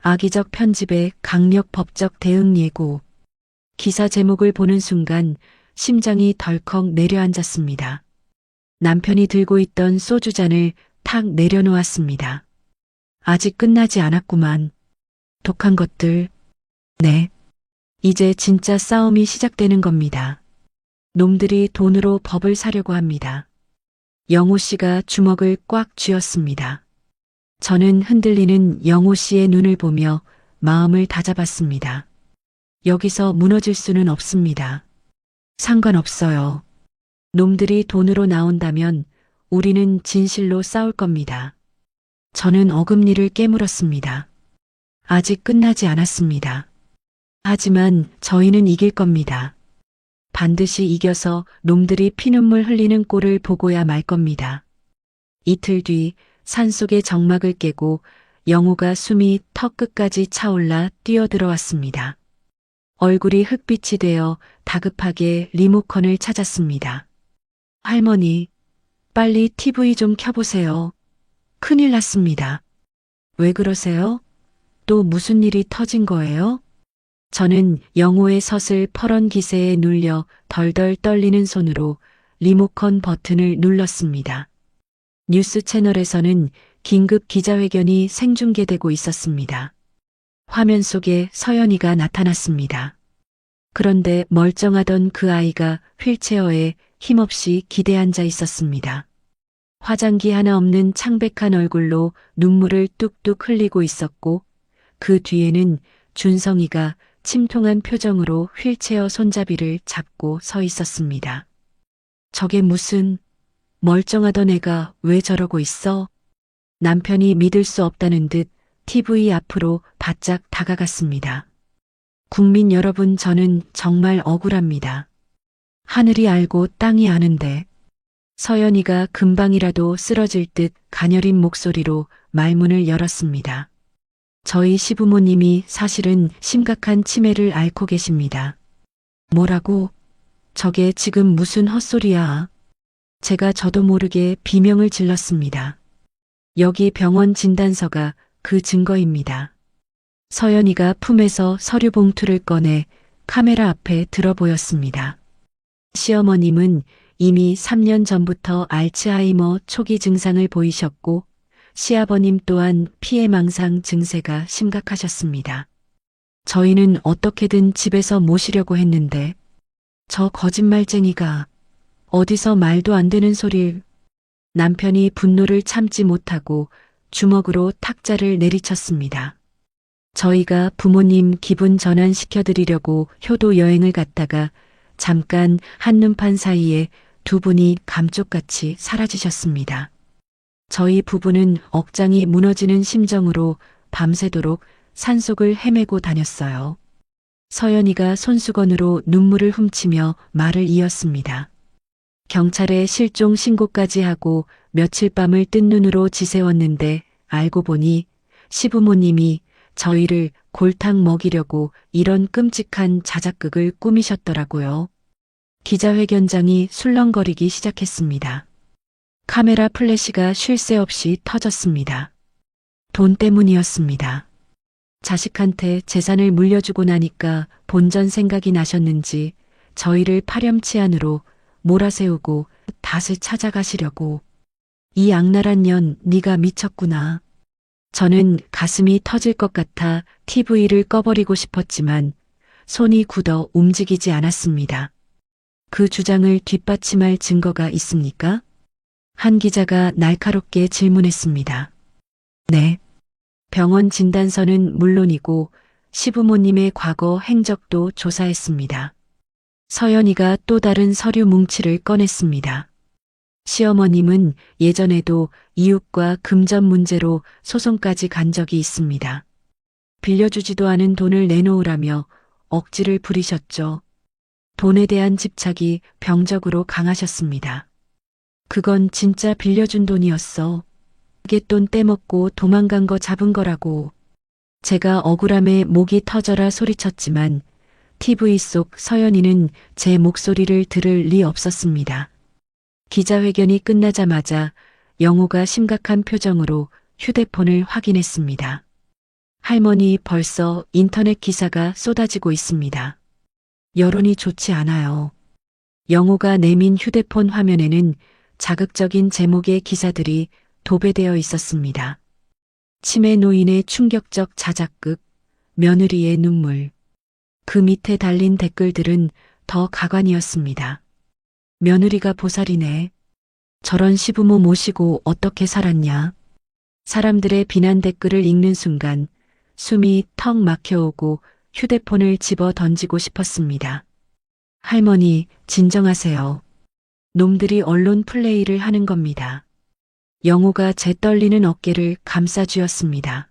악의적 편집에 강력 법적 대응 예고. 기사 제목을 보는 순간 심장이 덜컥 내려앉았습니다. 남편이 들고 있던 소주잔을 탁 내려놓았습니다. 아직 끝나지 않았구만. 독한 것들. 네. 이제 진짜 싸움이 시작되는 겁니다. 놈들이 돈으로 법을 사려고 합니다. 영호 씨가 주먹을 꽉 쥐었습니다. 저는 흔들리는 영호 씨의 눈을 보며 마음을 다잡았습니다. 여기서 무너질 수는 없습니다. 상관없어요. 놈들이 돈으로 나온다면 우리는 진실로 싸울 겁니다. 저는 어금니를 깨물었습니다. 아직 끝나지 않았습니다. 하지만 저희는 이길 겁니다. 반드시 이겨서 놈들이 피눈물 흘리는 꼴을 보고야 말 겁니다. 이틀 뒤 산속의 정막을 깨고 영호가 숨이 턱 끝까지 차올라 뛰어들어왔습니다. 얼굴이 흑빛이 되어 다급하게 리모컨을 찾았습니다. 할머니, 빨리 TV 좀 켜보세요. 큰일 났습니다. 왜 그러세요? 또 무슨 일이 터진 거예요? 저는 영호의 서슬 퍼런 기세에 눌려 덜덜 떨리는 손으로 리모컨 버튼을 눌렀습니다. 뉴스 채널에서는 긴급 기자회견이 생중계되고 있었습니다. 화면 속에 서연이가 나타났습니다. 그런데 멀쩡하던 그 아이가 휠체어에 힘없이 기대앉아 있었습니다. 화장기 하나 없는 창백한 얼굴로 눈물을 뚝뚝 흘리고 있었고 그 뒤에는 준성이가 침통한 표정으로 휠체어 손잡이를 잡고 서 있었습니다. 저게 무슨 멀쩡하던 애가 왜 저러고 있어? 남편이 믿을 수 없다는 듯 TV 앞으로 바짝 다가갔습니다. 국민 여러분, 저는 정말 억울합니다. 하늘이 알고 땅이 아는데. 서연이가 금방이라도 쓰러질 듯 가녀린 목소리로 말문을 열었습니다. 저희 시부모님이 사실은 심각한 치매를 앓고 계십니다. 뭐라고? 저게 지금 무슨 헛소리야? 제가 저도 모르게 비명을 질렀습니다. 여기 병원 진단서가 그 증거입니다. 서연이가 품에서 서류 봉투를 꺼내 카메라 앞에 들어 보였습니다. 시어머님은 이미 3년 전부터 알츠하이머 초기 증상을 보이셨고 시아버님 또한 피해망상 증세가 심각하셨습니다. 저희는 어떻게든 집에서 모시려고 했는데 저 거짓말쟁이가 어디서 말도 안 되는 소리를. 남편이 분노를 참지 못하고 주먹으로 탁자를 내리쳤습니다. 저희가 부모님 기분 전환시켜드리려고 효도 여행을 갔다가 잠깐 한눈판 사이에 두 분이 감쪽같이 사라지셨습니다. 저희 부부는 억장이 무너지는 심정으로 밤새도록 산속을 헤매고 다녔어요. 서연이가 손수건으로 눈물을 훔치며 말을 이었습니다. 경찰에 실종 신고까지 하고 며칠 밤을 뜬 눈으로 지새웠는데 알고 보니 시부모님이 저희를 골탕 먹이려고 이런 끔찍한 자작극을 꾸미셨더라고요. 기자회견장이 술렁거리기 시작했습니다. 카메라 플래시가 쉴 새 없이 터졌습니다. 돈 때문이었습니다. 자식한테 재산을 물려주고 나니까 본전 생각이 나셨는지 저희를 파렴치한으로 몰아세우고 닷을 찾아가시려고. 이 악랄한 년, 네가 미쳤구나. 저는 가슴이 터질 것 같아 TV를 꺼버리고 싶었지만 손이 굳어 움직이지 않았습니다. 그 주장을 뒷받침할 증거가 있습니까? 한 기자가 날카롭게 질문했습니다. 네. 병원 진단서는 물론이고 시부모님의 과거 행적도 조사했습니다. 서연이가 또 다른 서류 뭉치를 꺼냈습니다. 시어머님은 예전에도 이웃과 금전 문제로 소송까지 간 적이 있습니다. 빌려주지도 않은 돈을 내놓으라며 억지를 부리셨죠. 돈에 대한 집착이 병적으로 강하셨습니다. 그건 진짜 빌려준 돈이었어. 돈 떼먹고 도망간 거 잡은 거라고. 제가 억울함에 목이 터져라 소리쳤지만 TV 속 서연이는 제 목소리를 들을 리 없었습니다. 기자회견이 끝나자마자 영호가 심각한 표정으로 휴대폰을 확인했습니다. 할머니, 벌써 인터넷 기사가 쏟아지고 있습니다. 여론이 좋지 않아요. 영호가 내민 휴대폰 화면에는 자극적인 제목의 기사들이 도배되어 있었습니다. 치매 노인의 충격적 자작극, 며느리의 눈물. 그 밑에 달린 댓글들은 더 가관이었습니다. 며느리가 보살이네. 저런 시부모 모시고 어떻게 살았냐. 사람들의 비난 댓글을 읽는 순간 숨이 턱 막혀오고 휴대폰을 집어 던지고 싶었습니다. 할머니, 진정하세요. 놈들이 언론 플레이를 하는 겁니다. 영호가 제 떨리는 어깨를 감싸쥐었습니다.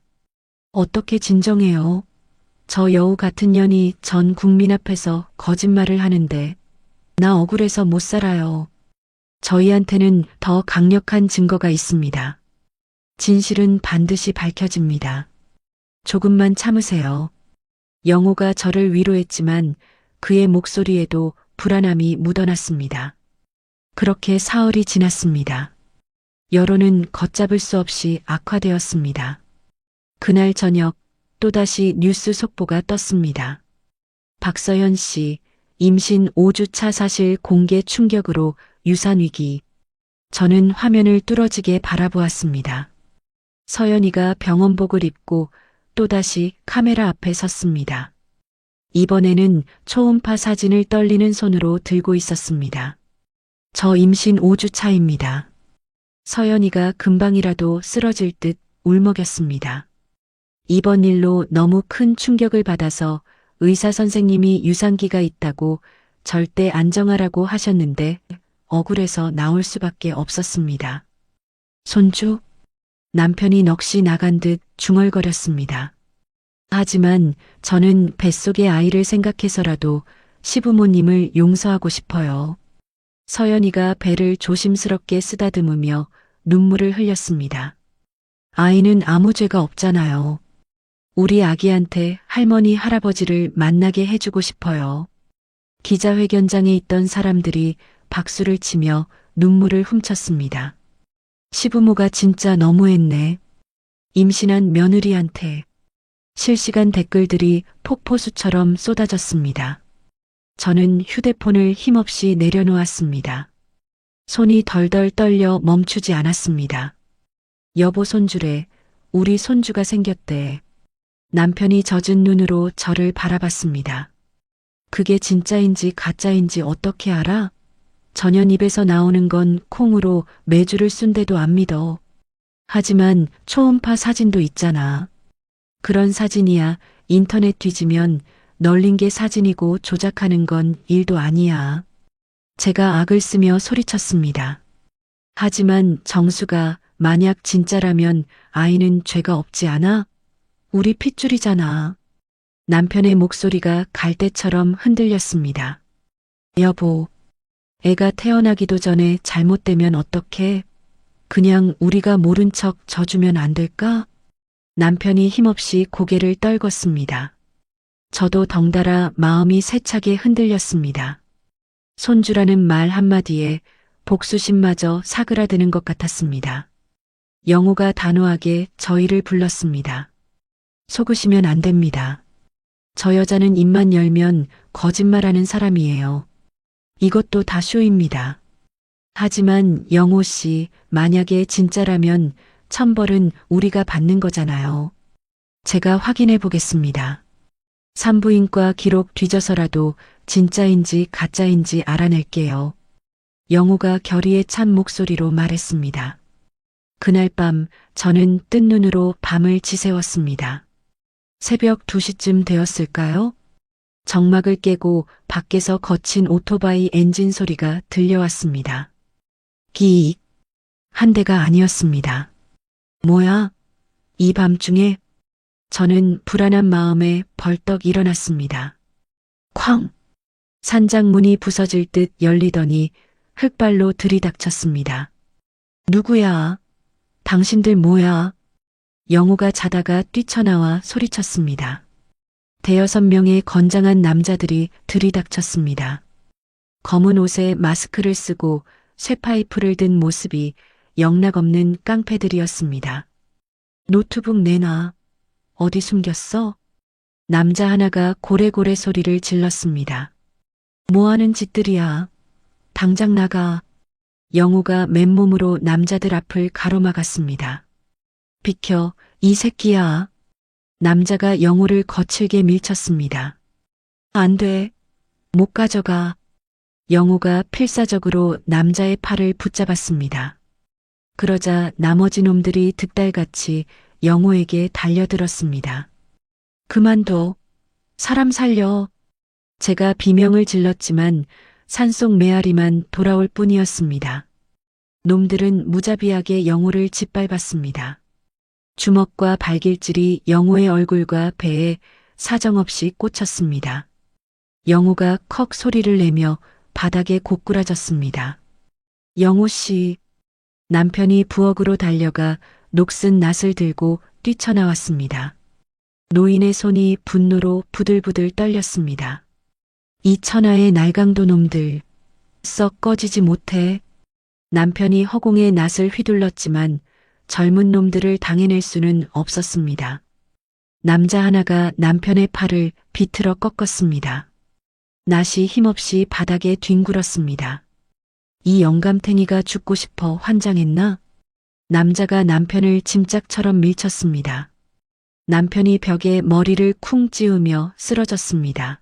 어떻게 진정해요? 저 여우 같은 년이 전 국민 앞에서 거짓말을 하는데 나 억울해서 못 살아요. 저희한테는 더 강력한 증거가 있습니다. 진실은 반드시 밝혀집니다. 조금만 참으세요. 영호가 저를 위로했지만 그의 목소리에도 불안함이 묻어났습니다. 그렇게 사흘이 지났습니다. 여론은 걷잡을 수 없이 악화되었습니다. 그날 저녁 또다시 뉴스 속보가 떴습니다. 박서연 씨, 임신 5주차 사실 공개 충격으로 유산위기. 저는 화면을 뚫어지게 바라보았습니다. 서연이가 병원복을 입고 또다시 카메라 앞에 섰습니다. 이번에는 초음파 사진을 떨리는 손으로 들고 있었습니다. 저 임신 5주 차입니다. 서연이가 금방이라도 쓰러질 듯 울먹였습니다. 이번 일로 너무 큰 충격을 받아서 의사 선생님이 유산기가 있다고 절대 안정하라고 하셨는데 억울해서 나올 수밖에 없었습니다. 손주? 남편이 넋이 나간 듯 중얼거렸습니다. 하지만 저는 뱃속의 아이를 생각해서라도 시부모님을 용서하고 싶어요. 서연이가 배를 조심스럽게 쓰다듬으며 눈물을 흘렸습니다. 아이는 아무 죄가 없잖아요. 우리 아기한테 할머니, 할아버지를 만나게 해주고 싶어요. 기자회견장에 있던 사람들이 박수를 치며 눈물을 훔쳤습니다. 시부모가 진짜 너무했네. 임신한 며느리한테. 실시간 댓글들이 폭포수처럼 쏟아졌습니다. 저는 휴대폰을 힘없이 내려놓았습니다. 손이 덜덜 떨려 멈추지 않았습니다. 여보 손주래, 우리 손주가 생겼대. 남편이 젖은 눈으로 저를 바라봤습니다. 그게 진짜인지 가짜인지 어떻게 알아? 전현 입에서 나오는 건 콩으로 메주를 쓴데도 안 믿어. 하지만 초음파 사진도 있잖아. 그런 사진이야 인터넷 뒤지면 널린 게 사진이고 조작하는 건 일도 아니야. 제가 악을 쓰며 소리쳤습니다. 하지만 정수가 만약 진짜라면 아이는 죄가 없지 않아? 우리 핏줄이잖아. 남편의 목소리가 갈대처럼 흔들렸습니다. 여보, 애가 태어나기도 전에 잘못되면 어떡해? 그냥 우리가 모른 척 져주면 안 될까? 남편이 힘없이 고개를 떨궜습니다. 저도 덩달아 마음이 세차게 흔들렸습니다. 손주라는 말 한마디에 복수심마저 사그라드는 것 같았습니다. 영호가 단호하게 저희를 불렀습니다. 속으시면 안 됩니다. 저 여자는 입만 열면 거짓말하는 사람이에요. 이것도 다 쇼입니다. 하지만 영호 씨, 만약에 진짜라면 천벌은 우리가 받는 거잖아요. 제가 확인해 보겠습니다. 산부인과 기록 뒤져서라도 진짜인지 가짜인지 알아낼게요. 영호가 결의에 찬 목소리로 말했습니다. 그날 밤 저는 뜬 눈으로 밤을 지새웠습니다. 새벽 2시쯤 되었을까요? 정막을 깨고 밖에서 거친 오토바이 엔진 소리가 들려왔습니다. 기익. 한 대가 아니었습니다. 뭐야? 이 밤중에? 저는 불안한 마음에 벌떡 일어났습니다. 쾅! 산장문이 부서질 듯 열리더니 흙발로 들이닥쳤습니다. 누구야? 당신들 뭐야? 영호가 자다가 뛰쳐나와 소리쳤습니다. 5-6명의 건장한 남자들이 들이닥쳤습니다. 검은 옷에 마스크를 쓰고 쇠파이프를 든 모습이 영락없는 깡패들이었습니다. 노트북 내놔. 어디 숨겼어? 남자 하나가 고래고래 소리를 질렀습니다. 뭐하는 짓들이야? 당장 나가. 영호가 맨몸으로 남자들 앞을 가로막았습니다. 비켜, 이 새끼야. 남자가 영호를 거칠게 밀쳤습니다. 안 돼. 못 가져가. 영호가 필사적으로 남자의 팔을 붙잡았습니다. 그러자 나머지 놈들이 득달같이 영호에게 달려들었습니다. 그만둬. 사람 살려. 제가 비명을 질렀지만 산속 메아리만 돌아올 뿐이었습니다. 놈들은 무자비하게 영호를 짓밟았습니다. 주먹과 발길질이 영호의 얼굴과 배에 사정없이 꽂혔습니다. 영호가 컥 소리를 내며 바닥에 고꾸라졌습니다. 영호 씨. 남편이 부엌으로 달려가 녹슨 낫을 들고 뛰쳐나왔습니다. 노인의 손이 분노로 부들부들 떨렸습니다. 이 천하의 날강도 놈들, 썩 꺼지지 못해. 남편이 허공에 낫을 휘둘렀지만 젊은 놈들을 당해낼 수는 없었습니다. 남자 하나가 남편의 팔을 비틀어 꺾었습니다. 낫이 힘없이 바닥에 뒹굴었습니다. 이 영감탱이가 죽고 싶어 환장했나? 남자가 남편을 짐짝처럼 밀쳤습니다. 남편이 벽에 머리를 쿵 찌우며 쓰러졌습니다.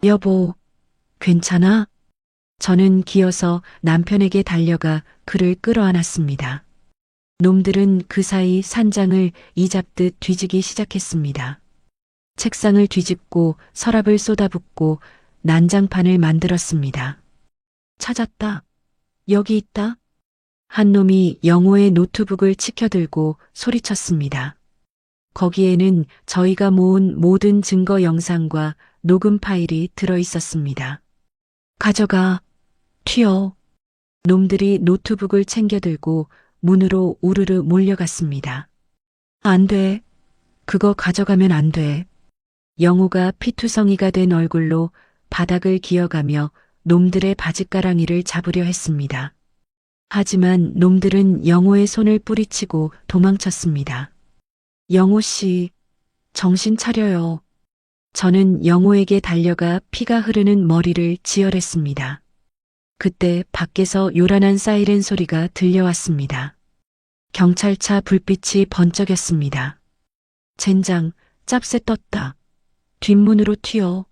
여보, 괜찮아? 저는 기어서 남편에게 달려가 그를 끌어안았습니다. 놈들은 그 사이 산장을 이잡듯 뒤지기 시작했습니다. 책상을 뒤집고 서랍을 쏟아붓고 난장판을 만들었습니다. 찾았다. 여기 있다. 한 놈이 영호의 노트북을 치켜들고 소리쳤습니다. 거기에는 저희가 모은 모든 증거 영상과 녹음 파일이 들어 있었습니다. 가져가. 튀어. 놈들이 노트북을 챙겨들고 문으로 우르르 몰려갔습니다. 안 돼. 그거 가져가면 안 돼. 영호가 피투성이가 된 얼굴로 바닥을 기어가며 놈들의 바짓가랑이를 잡으려 했습니다. 하지만 놈들은 영호의 손을 뿌리치고 도망쳤습니다. 영호 씨, 정신 차려요. 저는 영호에게 달려가 피가 흐르는 머리를 지혈했습니다. 그때 밖에서 요란한 사이렌 소리가 들려왔습니다. 경찰차 불빛이 번쩍였습니다. 젠장, 짭새 떴다. 뒷문으로 튀어.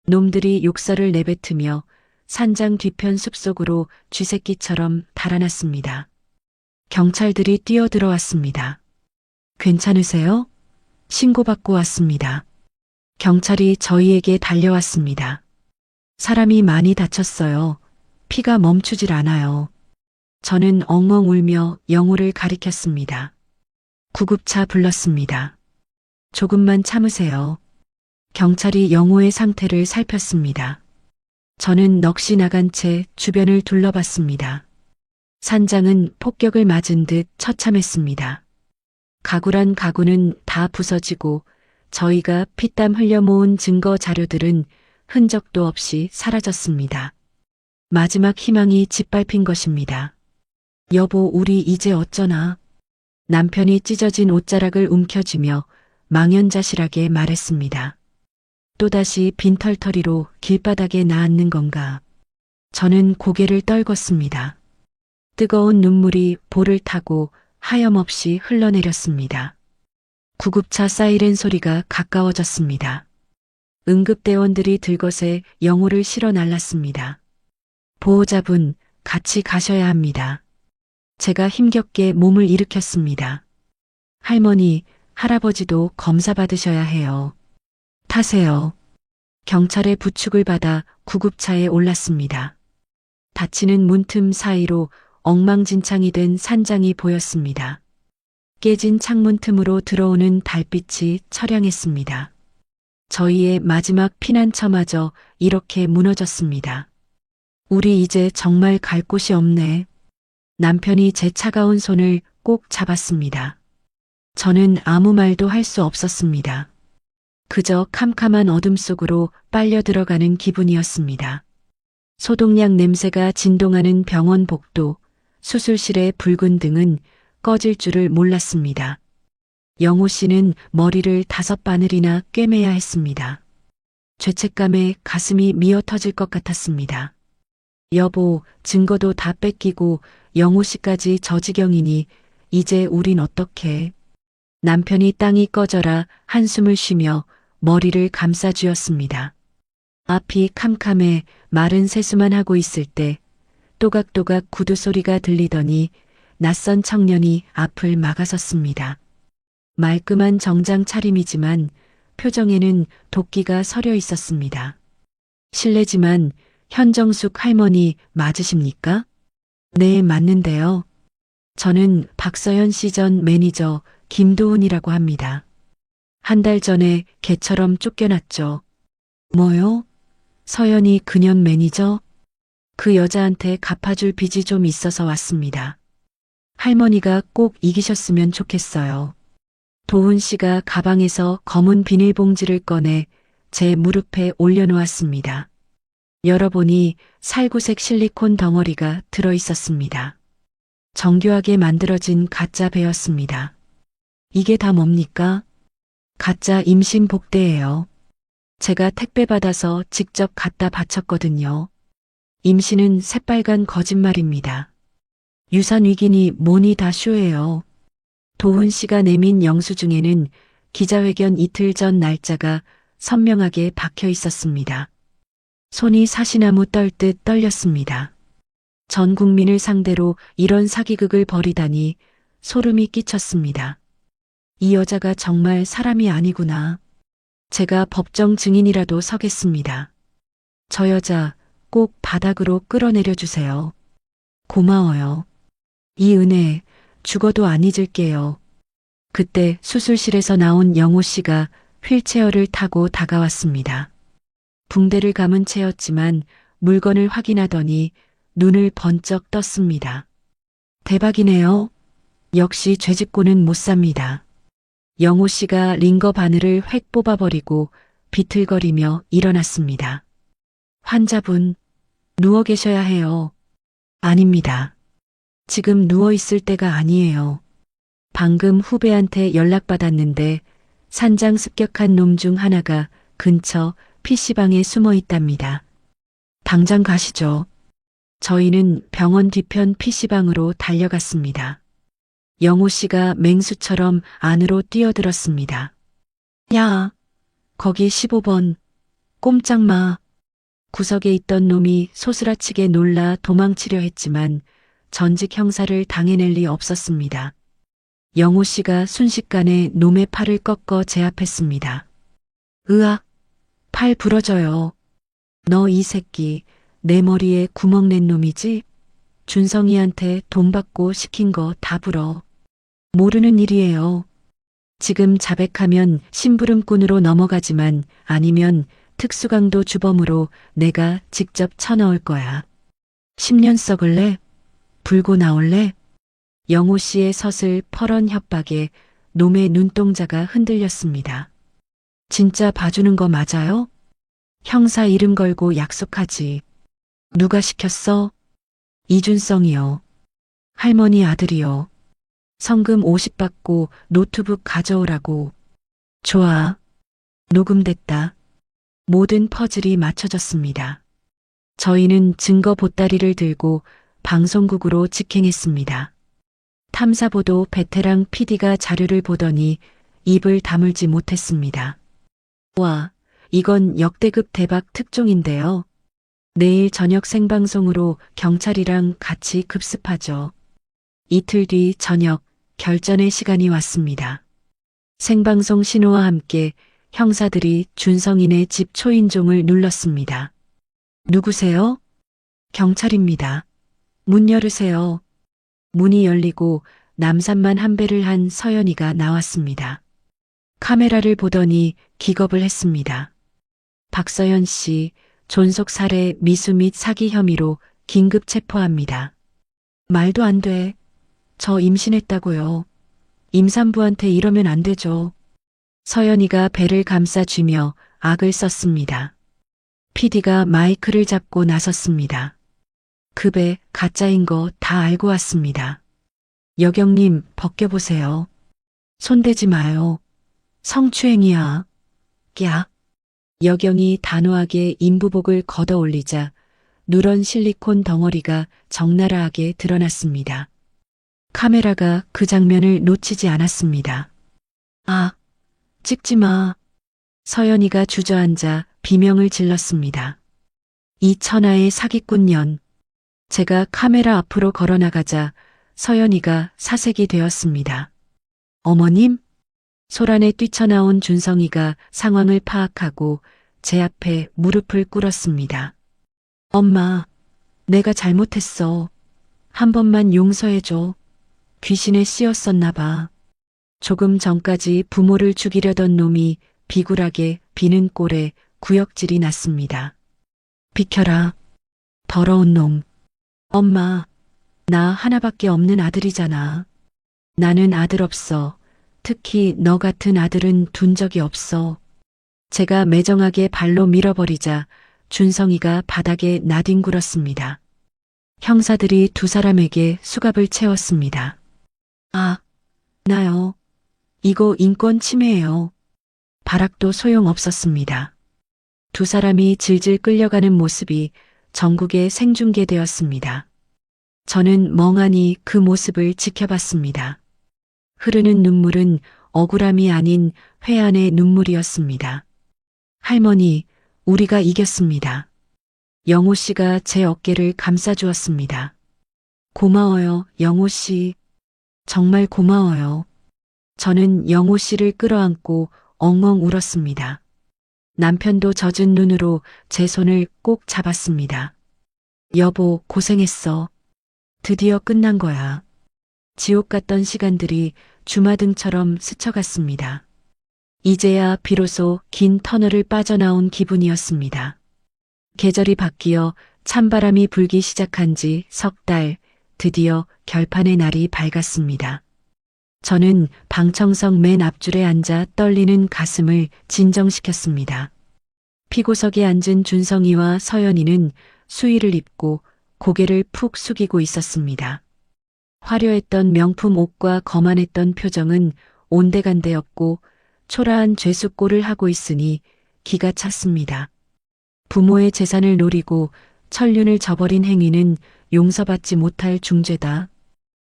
놈들이 욕설을 내뱉으며 산장 뒤편 숲속으로 쥐새끼처럼 달아났습니다. 경찰들이 뛰어들어왔습니다. 괜찮으세요? 신고받고 왔습니다. 경찰이 저희에게 달려왔습니다. 사람이 많이 다쳤어요. 피가 멈추질 않아요. 저는 엉엉 울며 영호를 가리켰습니다. 구급차 불렀습니다. 조금만 참으세요. 경찰이 영호의 상태를 살폈습니다. 저는 넋이 나간 채 주변을 둘러봤습니다. 산장은 폭격을 맞은 듯 처참했습니다. 가구란 가구는 다 부서지고 저희가 피땀 흘려 모은 증거 자료들은 흔적도 없이 사라졌습니다. 마지막 희망이 짓밟힌 것입니다. 여보, 우리 이제 어쩌나? 남편이 찢어진 옷자락을 움켜쥐며 망연자실하게 말했습니다. 또다시 빈털터리로 길바닥에 나앉는 건가? 저는 고개를 떨궜습니다. 뜨거운 눈물이 볼을 타고 하염없이 흘러내렸습니다. 구급차 사이렌 소리가 가까워졌습니다. 응급대원들이 들것에 영호를 실어 날랐습니다. 보호자분, 같이 가셔야 합니다. 제가 힘겹게 몸을 일으켰습니다. 할머니, 할아버지도 검사 받으셔야 해요. 타세요. 경찰의 부축을 받아 구급차에 올랐습니다. 닫히는 문틈 사이로 엉망진창이 된 산장이 보였습니다. 깨진 창문 틈으로 들어오는 달빛이 처량했습니다. 저희의 마지막 피난처마저 이렇게 무너졌습니다. 우리 이제 정말 갈 곳이 없네. 남편이 제 차가운 손을 꼭 잡았습니다. 저는 아무 말도 할 수 없었습니다. 그저 캄캄한 어둠 속으로 빨려 들어가는 기분이었습니다. 소독약 냄새가 진동하는 병원 복도, 수술실의 붉은 등은 꺼질 줄을 몰랐습니다. 영호 씨는 머리를 5바늘이나 꿰매야 했습니다. 죄책감에 가슴이 미어 터질 것 같았습니다. 여보, 증거도 다 뺏기고 영호 씨까지 저 지경이니 이제 우린 어떡해? 남편이 땅이 꺼져라 한숨을 쉬며 머리를 감싸쥐었습니다. 앞이 캄캄해 마른 세수만 하고 있을 때 또각또각 구두 소리가 들리더니 낯선 청년이 앞을 막아섰습니다. 말끔한 정장 차림이지만 표정에는 도끼가 서려 있었습니다. 실례지만 현정숙 할머니 맞으십니까? 네, 맞는데요. 저는 박서연 씨 전 매니저 김도훈이라고 합니다. 한 달 전에 개처럼 쫓겨났죠. 뭐요? 서연이 그년 매니저? 그 여자한테 갚아줄 빚이 좀 있어서 왔습니다. 할머니가 꼭 이기셨으면 좋겠어요. 도훈 씨가 가방에서 검은 비닐봉지를 꺼내 제 무릎에 올려놓았습니다. 열어보니 살구색 실리콘 덩어리가 들어 있었습니다. 정교하게 만들어진 가짜 배였습니다. 이게 다 뭡니까? 가짜 임신 복대예요. 제가 택배 받아서 직접 갖다 바쳤거든요. 임신은 새빨간 거짓말입니다. 유산 위기니 뭐니 다 쇼예요. 도훈 씨가 내민 영수증에는 기자회견 이틀 전 날짜가 선명하게 박혀 있었습니다. 손이 사시나무 떨 듯 떨렸습니다. 전 국민을 상대로 이런 사기극을 벌이다니 소름이 끼쳤습니다. 이 여자가 정말 사람이 아니구나. 제가 법정 증인이라도 서겠습니다. 저 여자 꼭 바닥으로 끌어내려 주세요. 고마워요. 이 은혜 죽어도 안 잊을게요. 그때 수술실에서 나온 영호 씨가 휠체어를 타고 다가왔습니다. 붕대를 감은 채였지만 물건을 확인하더니 눈을 번쩍 떴습니다. 대박이네요. 역시 죄짓고는 못 삽니다. 영호 씨가 링거 바늘을 획 뽑아버리고 비틀거리며 일어났습니다. 환자분, 누워 계셔야 해요. 아닙니다. 지금 누워 있을 때가 아니에요. 방금 후배한테 연락받았는데 산장습격한 놈 중 하나가 근처 PC방에 숨어 있답니다. 당장 가시죠. 저희는 병원 뒤편 PC방으로 달려갔습니다. 영호 씨가 맹수처럼 안으로 뛰어들었습니다. 야, 거기 15번. 꼼짝 마. 구석에 있던 놈이 소스라치게 놀라 도망치려 했지만 전직 형사를 당해낼 리 없었습니다. 영호 씨가 순식간에 놈의 팔을 꺾어 제압했습니다. 으악, 팔 부러져요. 너 이 새끼, 내 머리에 구멍 낸 놈이지? 준성이한테 돈 받고 시킨 거 다 불어. 모르는 일이에요. 지금 자백하면 심부름꾼으로 넘어가지만 아니면 특수강도 주범으로 내가 직접 쳐넣을 거야. 10년 썩을래? 불고 나올래? 영호 씨의 서슬 퍼런 협박에 놈의 눈동자가 흔들렸습니다. 진짜 봐주는 거 맞아요? 형사 이름 걸고 약속하지. 누가 시켰어? 이준성이요. 할머니 아들이요. 성금 50 받고 노트북 가져오라고. 좋아. 녹음됐다. 모든 퍼즐이 맞춰졌습니다. 저희는 증거 보따리를 들고 방송국으로 직행했습니다. 탐사보도 베테랑 PD가 자료를 보더니 입을 다물지 못했습니다. 와, 이건 역대급 대박 특종인데요. 내일 저녁 생방송으로 경찰이랑 같이 급습하죠. 이틀 뒤 저녁 결전의 시간이 왔습니다. 생방송 신호와 함께 형사들이 준성인의 집 초인종을 눌렀습니다. 누구세요? 경찰입니다. 문 열으세요. 문이 열리고 남산만 한 배를 한 서연이가 나왔습니다. 카메라를 보더니 기겁을 했습니다. 박서연 씨, 존속 살해 미수 및 사기 혐의로 긴급 체포합니다. 말도 안 돼. 저 임신했다고요. 임산부한테 이러면 안 되죠. 서연이가 배를 감싸쥐며 악을 썼습니다. PD가 마이크를 잡고 나섰습니다. 그 배 가짜인 거 다 알고 왔습니다. 여경님 벗겨보세요. 손대지 마요. 성추행이야. 야. 여경이 단호하게 인부복을 걷어 올리자 누런 실리콘 덩어리가 적나라하게 드러났습니다. 카메라가 그 장면을 놓치지 않았습니다. 아, 찍지 마. 서연이가 주저앉아 비명을 질렀습니다. 이 천하의 사기꾼년. 제가 카메라 앞으로 걸어나가자 서연이가 사색이 되었습니다. 어머님? 소란에 뛰쳐나온 준성이가 상황을 파악하고 제 앞에 무릎을 꿇었습니다. 엄마, 내가 잘못했어. 한 번만 용서해줘. 귀신에 씌었었나 봐. 조금 전까지 부모를 죽이려던 놈이 비굴하게 비는 꼴에 구역질이 났습니다. 비켜라. 더러운 놈. 엄마, 나 하나밖에 없는 아들이잖아. 나는 아들 없어. 특히 너 같은 아들은 둔 적이 없어. 제가 매정하게 발로 밀어버리자 준성이가 바닥에 나뒹굴었습니다. 형사들이 두 사람에게 수갑을 채웠습니다. 아, 나요. 이거 인권 침해예요. 발악도 소용없었습니다. 두 사람이 질질 끌려가는 모습이 전국에 생중계되었습니다. 저는 멍하니 그 모습을 지켜봤습니다. 흐르는 눈물은 억울함이 아닌 회한의 눈물이었습니다. 할머니, 우리가 이겼습니다. 영호 씨가 제 어깨를 감싸주었습니다. 고마워요, 영호 씨. 정말 고마워요. 저는 영호 씨를 끌어안고 엉엉 울었습니다. 남편도 젖은 눈으로 제 손을 꼭 잡았습니다. 여보, 고생했어. 드디어 끝난 거야. 지옥 같던 시간들이 주마등처럼 스쳐갔습니다. 이제야 비로소 긴 터널을 빠져나온 기분이었습니다. 계절이 바뀌어 찬바람이 불기 시작한 지 석 달, 드디어 결판의 날이 밝았습니다. 저는 방청석 맨 앞줄에 앉아 떨리는 가슴을 진정시켰습니다. 피고석에 앉은 준성이와 서연이는 수의를 입고 고개를 푹 숙이고 있었습니다. 화려했던 명품 옷과 거만했던 표정은 온데간데 없고 초라한 죄수꼴을 하고 있으니 기가 찼습니다. 부모의 재산을 노리고 천륜을 저버린 행위는 용서받지 못할 중죄다.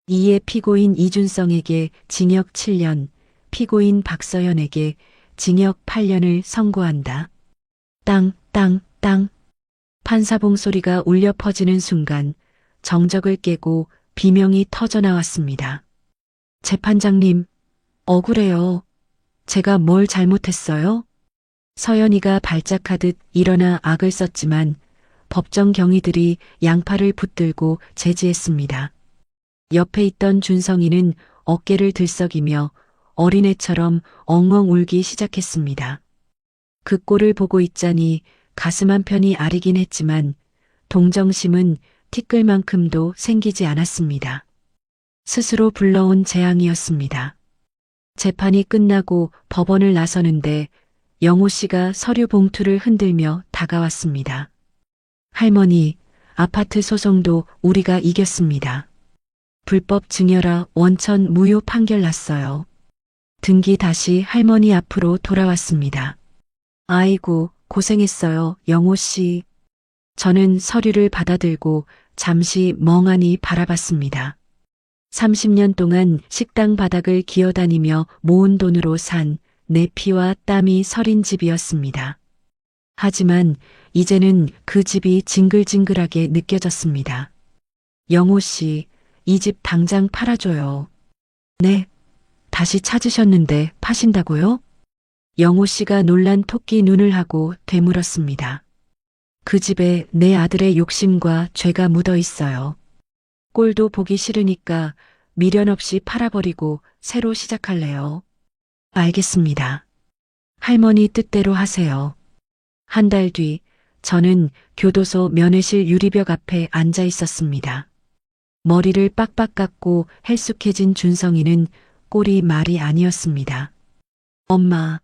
이에 피고인 이준성에게 징역 7년, 피고인 박서연에게 징역 8년을 선고한다. 땅, 땅, 땅. 판사봉 소리가 울려 퍼지는 순간 정적을 깨고 비명이 터져 나왔습니다. 재판장님, 억울해요. 제가 뭘 잘못했어요? 서연이가 발작하듯 일어나 악을 썼지만 법정 경위들이 양팔을 붙들고 제지했습니다. 옆에 있던 준성이는 어깨를 들썩이며 어린애처럼 엉엉 울기 시작했습니다. 그 꼴을 보고 있자니 가슴 한편이 아리긴 했지만 동정심은 티끌만큼도 생기지 않았습니다. 스스로 불러온 재앙이었습니다. 재판이 끝나고 법원을 나서는데 영호 씨가 서류 봉투를 흔들며 다가왔습니다. 할머니, 아파트 소송도 우리가 이겼습니다. 불법 증여라 원천 무효 판결 났어요. 등기 다시 할머니 앞으로 돌아왔습니다. 아이고, 고생했어요, 영호 씨. 저는 서류를 받아들고 잠시 멍하니 바라봤습니다. 30년 동안 식당 바닥을 기어다니며 모은 돈으로 산 내 피와 땀이 서린 집이었습니다. 하지만 이제는 그 집이 징글징글하게 느껴졌습니다. 영호 씨, 이 집 당장 팔아줘요. 네, 다시 찾으셨는데 파신다고요? 영호 씨가 놀란 토끼 눈을 하고 되물었습니다. 그 집에 내 아들의 욕심과 죄가 묻어 있어요. 꼴도 보기 싫으니까 미련 없이 팔아버리고 새로 시작할래요. 알겠습니다. 할머니 뜻대로 하세요. 한 달 뒤 저는 교도소 면회실 유리벽 앞에 앉아 있었습니다. 머리를 빡빡 깎고 헬쑥해진 준성이는 꼴이 말이 아니었습니다. 엄마.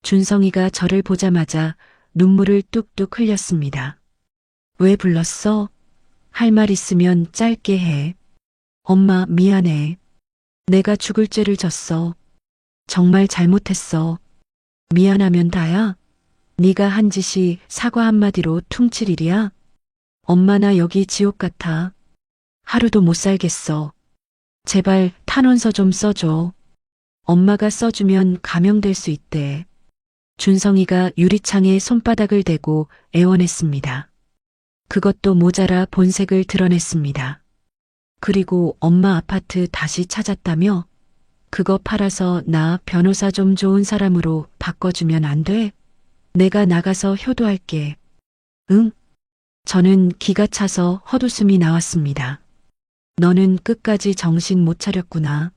준성이가 저를 보자마자 눈물을 뚝뚝 흘렸습니다. 왜 불렀어? 할 말 있으면 짧게 해. 엄마, 미안해. 내가 죽을 죄를 졌어. 정말 잘못했어. 미안하면 다야? 네가 한 짓이 사과 한마디로 퉁칠 일이야? 엄마, 나 여기 지옥 같아. 하루도 못 살겠어. 제발 탄원서 좀 써줘. 엄마가 써주면 감형될 수 있대. 준성이가 유리창에 손바닥을 대고 애원했습니다. 그것도 모자라 본색을 드러냈습니다. 그리고 엄마 아파트 다시 찾았다며? 그거 팔아서 나 변호사 좀 좋은 사람으로 바꿔주면 안 돼? 내가 나가서 효도할게. 응? 저는 기가 차서 헛웃음이 나왔습니다. 너는 끝까지 정신 못 차렸구나.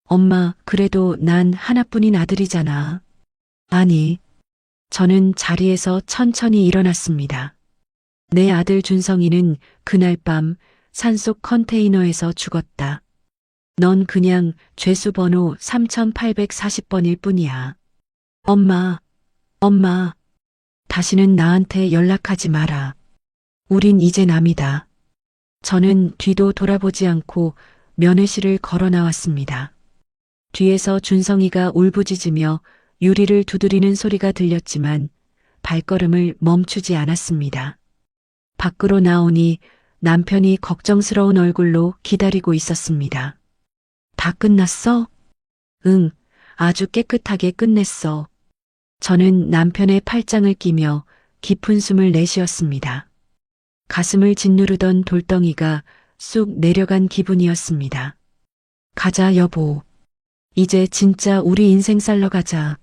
엄마, 그래도 난 하나뿐인 아들이잖아. 아니, 저는 자리에서 천천히 일어났습니다. 내 아들 준성이는 그날 밤 산속 컨테이너에서 죽었다. 넌 그냥 죄수 번호 3840번일 뿐이야. 엄마, 엄마, 다시는 나한테 연락하지 마라. 우린 이제 남이다. 저는 뒤도 돌아보지 않고 면회실을 걸어 나왔습니다. 뒤에서 준성이가 울부짖으며 유리를 두드리는 소리가 들렸지만 발걸음을 멈추지 않았습니다. 밖으로 나오니 남편이 걱정스러운 얼굴로 기다리고 있었습니다. 다 끝났어? 응, 아주 깨끗하게 끝냈어. 저는 남편의 팔짱을 끼며 깊은 숨을 내쉬었습니다. 가슴을 짓누르던 돌덩이가 쑥 내려간 기분이었습니다. 가자, 여보. 이제 진짜 우리 인생 살러 가자.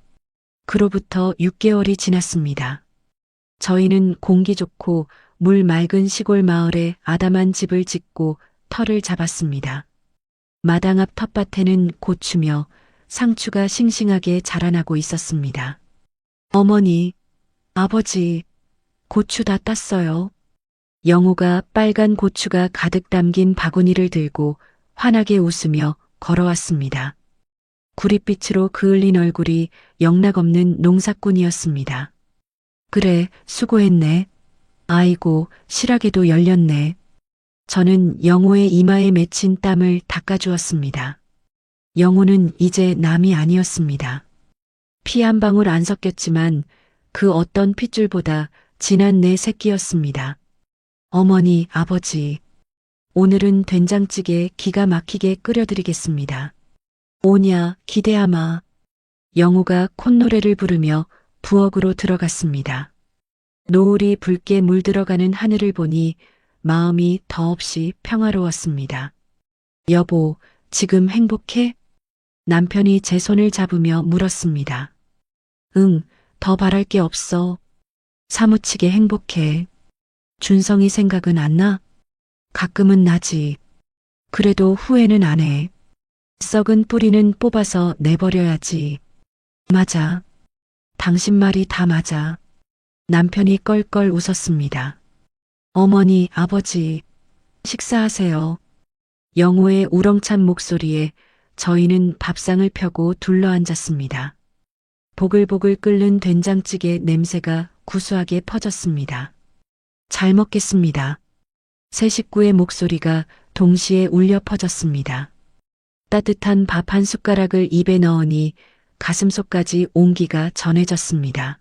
그로부터 6개월이 지났습니다. 저희는 공기 좋고 물 맑은 시골 마을에 아담한 집을 짓고 터를 잡았습니다. 마당 앞 텃밭에는 고추며 상추가 싱싱하게 자라나고 있었습니다. 어머니, 아버지, 고추 다 땄어요. 영우가 빨간 고추가 가득 담긴 바구니를 들고 환하게 웃으며 걸어왔습니다. 구릿빛으로 그을린 얼굴이 영락없는 농사꾼이었습니다. 그래, 수고했네. 아이고, 실하게도 열렸네. 저는 영우의 이마에 맺힌 땀을 닦아주었습니다. 영우는 이제 남이 아니었습니다. 피 한 방울 안 섞였지만 그 어떤 핏줄보다 진한 내 새끼였습니다. 어머니, 아버지, 오늘은 된장찌개 기가 막히게 끓여드리겠습니다. 오냐, 기대하마. 영우가 콧노래를 부르며 부엌으로 들어갔습니다. 노을이 붉게 물들어가는 하늘을 보니 마음이 더없이 평화로웠습니다. 여보, 지금 행복해? 남편이 제 손을 잡으며 물었습니다. 응, 더 바랄 게 없어. 사무치게 행복해. 준성이 생각은 안 나? 가끔은 나지. 그래도 후회는 안 해. 썩은 뿌리는 뽑아서 내버려야지. 맞아. 당신 말이 다 맞아. 남편이 껄껄 웃었습니다. 어머니, 아버지, 식사하세요. 영호의 우렁찬 목소리에 저희는 밥상을 펴고 둘러앉았습니다. 보글보글 끓는 된장찌개 냄새가 구수하게 퍼졌습니다. 잘 먹겠습니다. 세 식구의 목소리가 동시에 울려 퍼졌습니다. 따뜻한 밥 한 숟가락을 입에 넣으니 가슴속까지 온기가 전해졌습니다.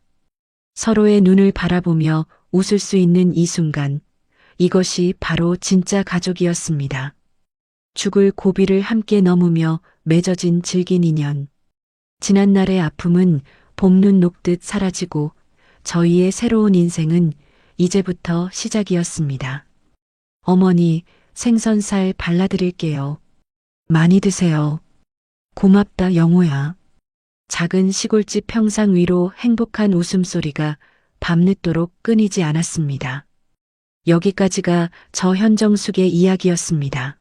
서로의 눈을 바라보며 웃을 수 있는 이 순간, 이것이 바로 진짜 가족이었습니다. 죽을 고비를 함께 넘으며 맺어진 질긴 인연. 지난날의 아픔은 봄눈 녹듯 사라지고 저희의 새로운 인생은 이제부터 시작이었습니다. 어머니, 생선살 발라드릴게요. 많이 드세요. 고맙다, 영호야. 작은 시골집 평상 위로 행복한 웃음소리가 밤늦도록 끊이지 않았습니다. 여기까지가 저 현정숙의 이야기였습니다.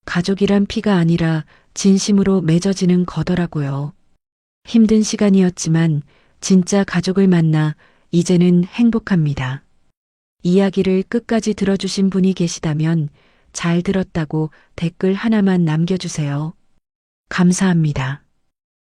가족이란 피가 아니라 진심으로 맺어지는 거더라고요. 힘든 시간이었지만 진짜 가족을 만나 이제는 행복합니다. 이야기를 끝까지 들어주신 분이 계시다면 잘 들었다고 댓글 하나만 남겨주세요. 감사합니다.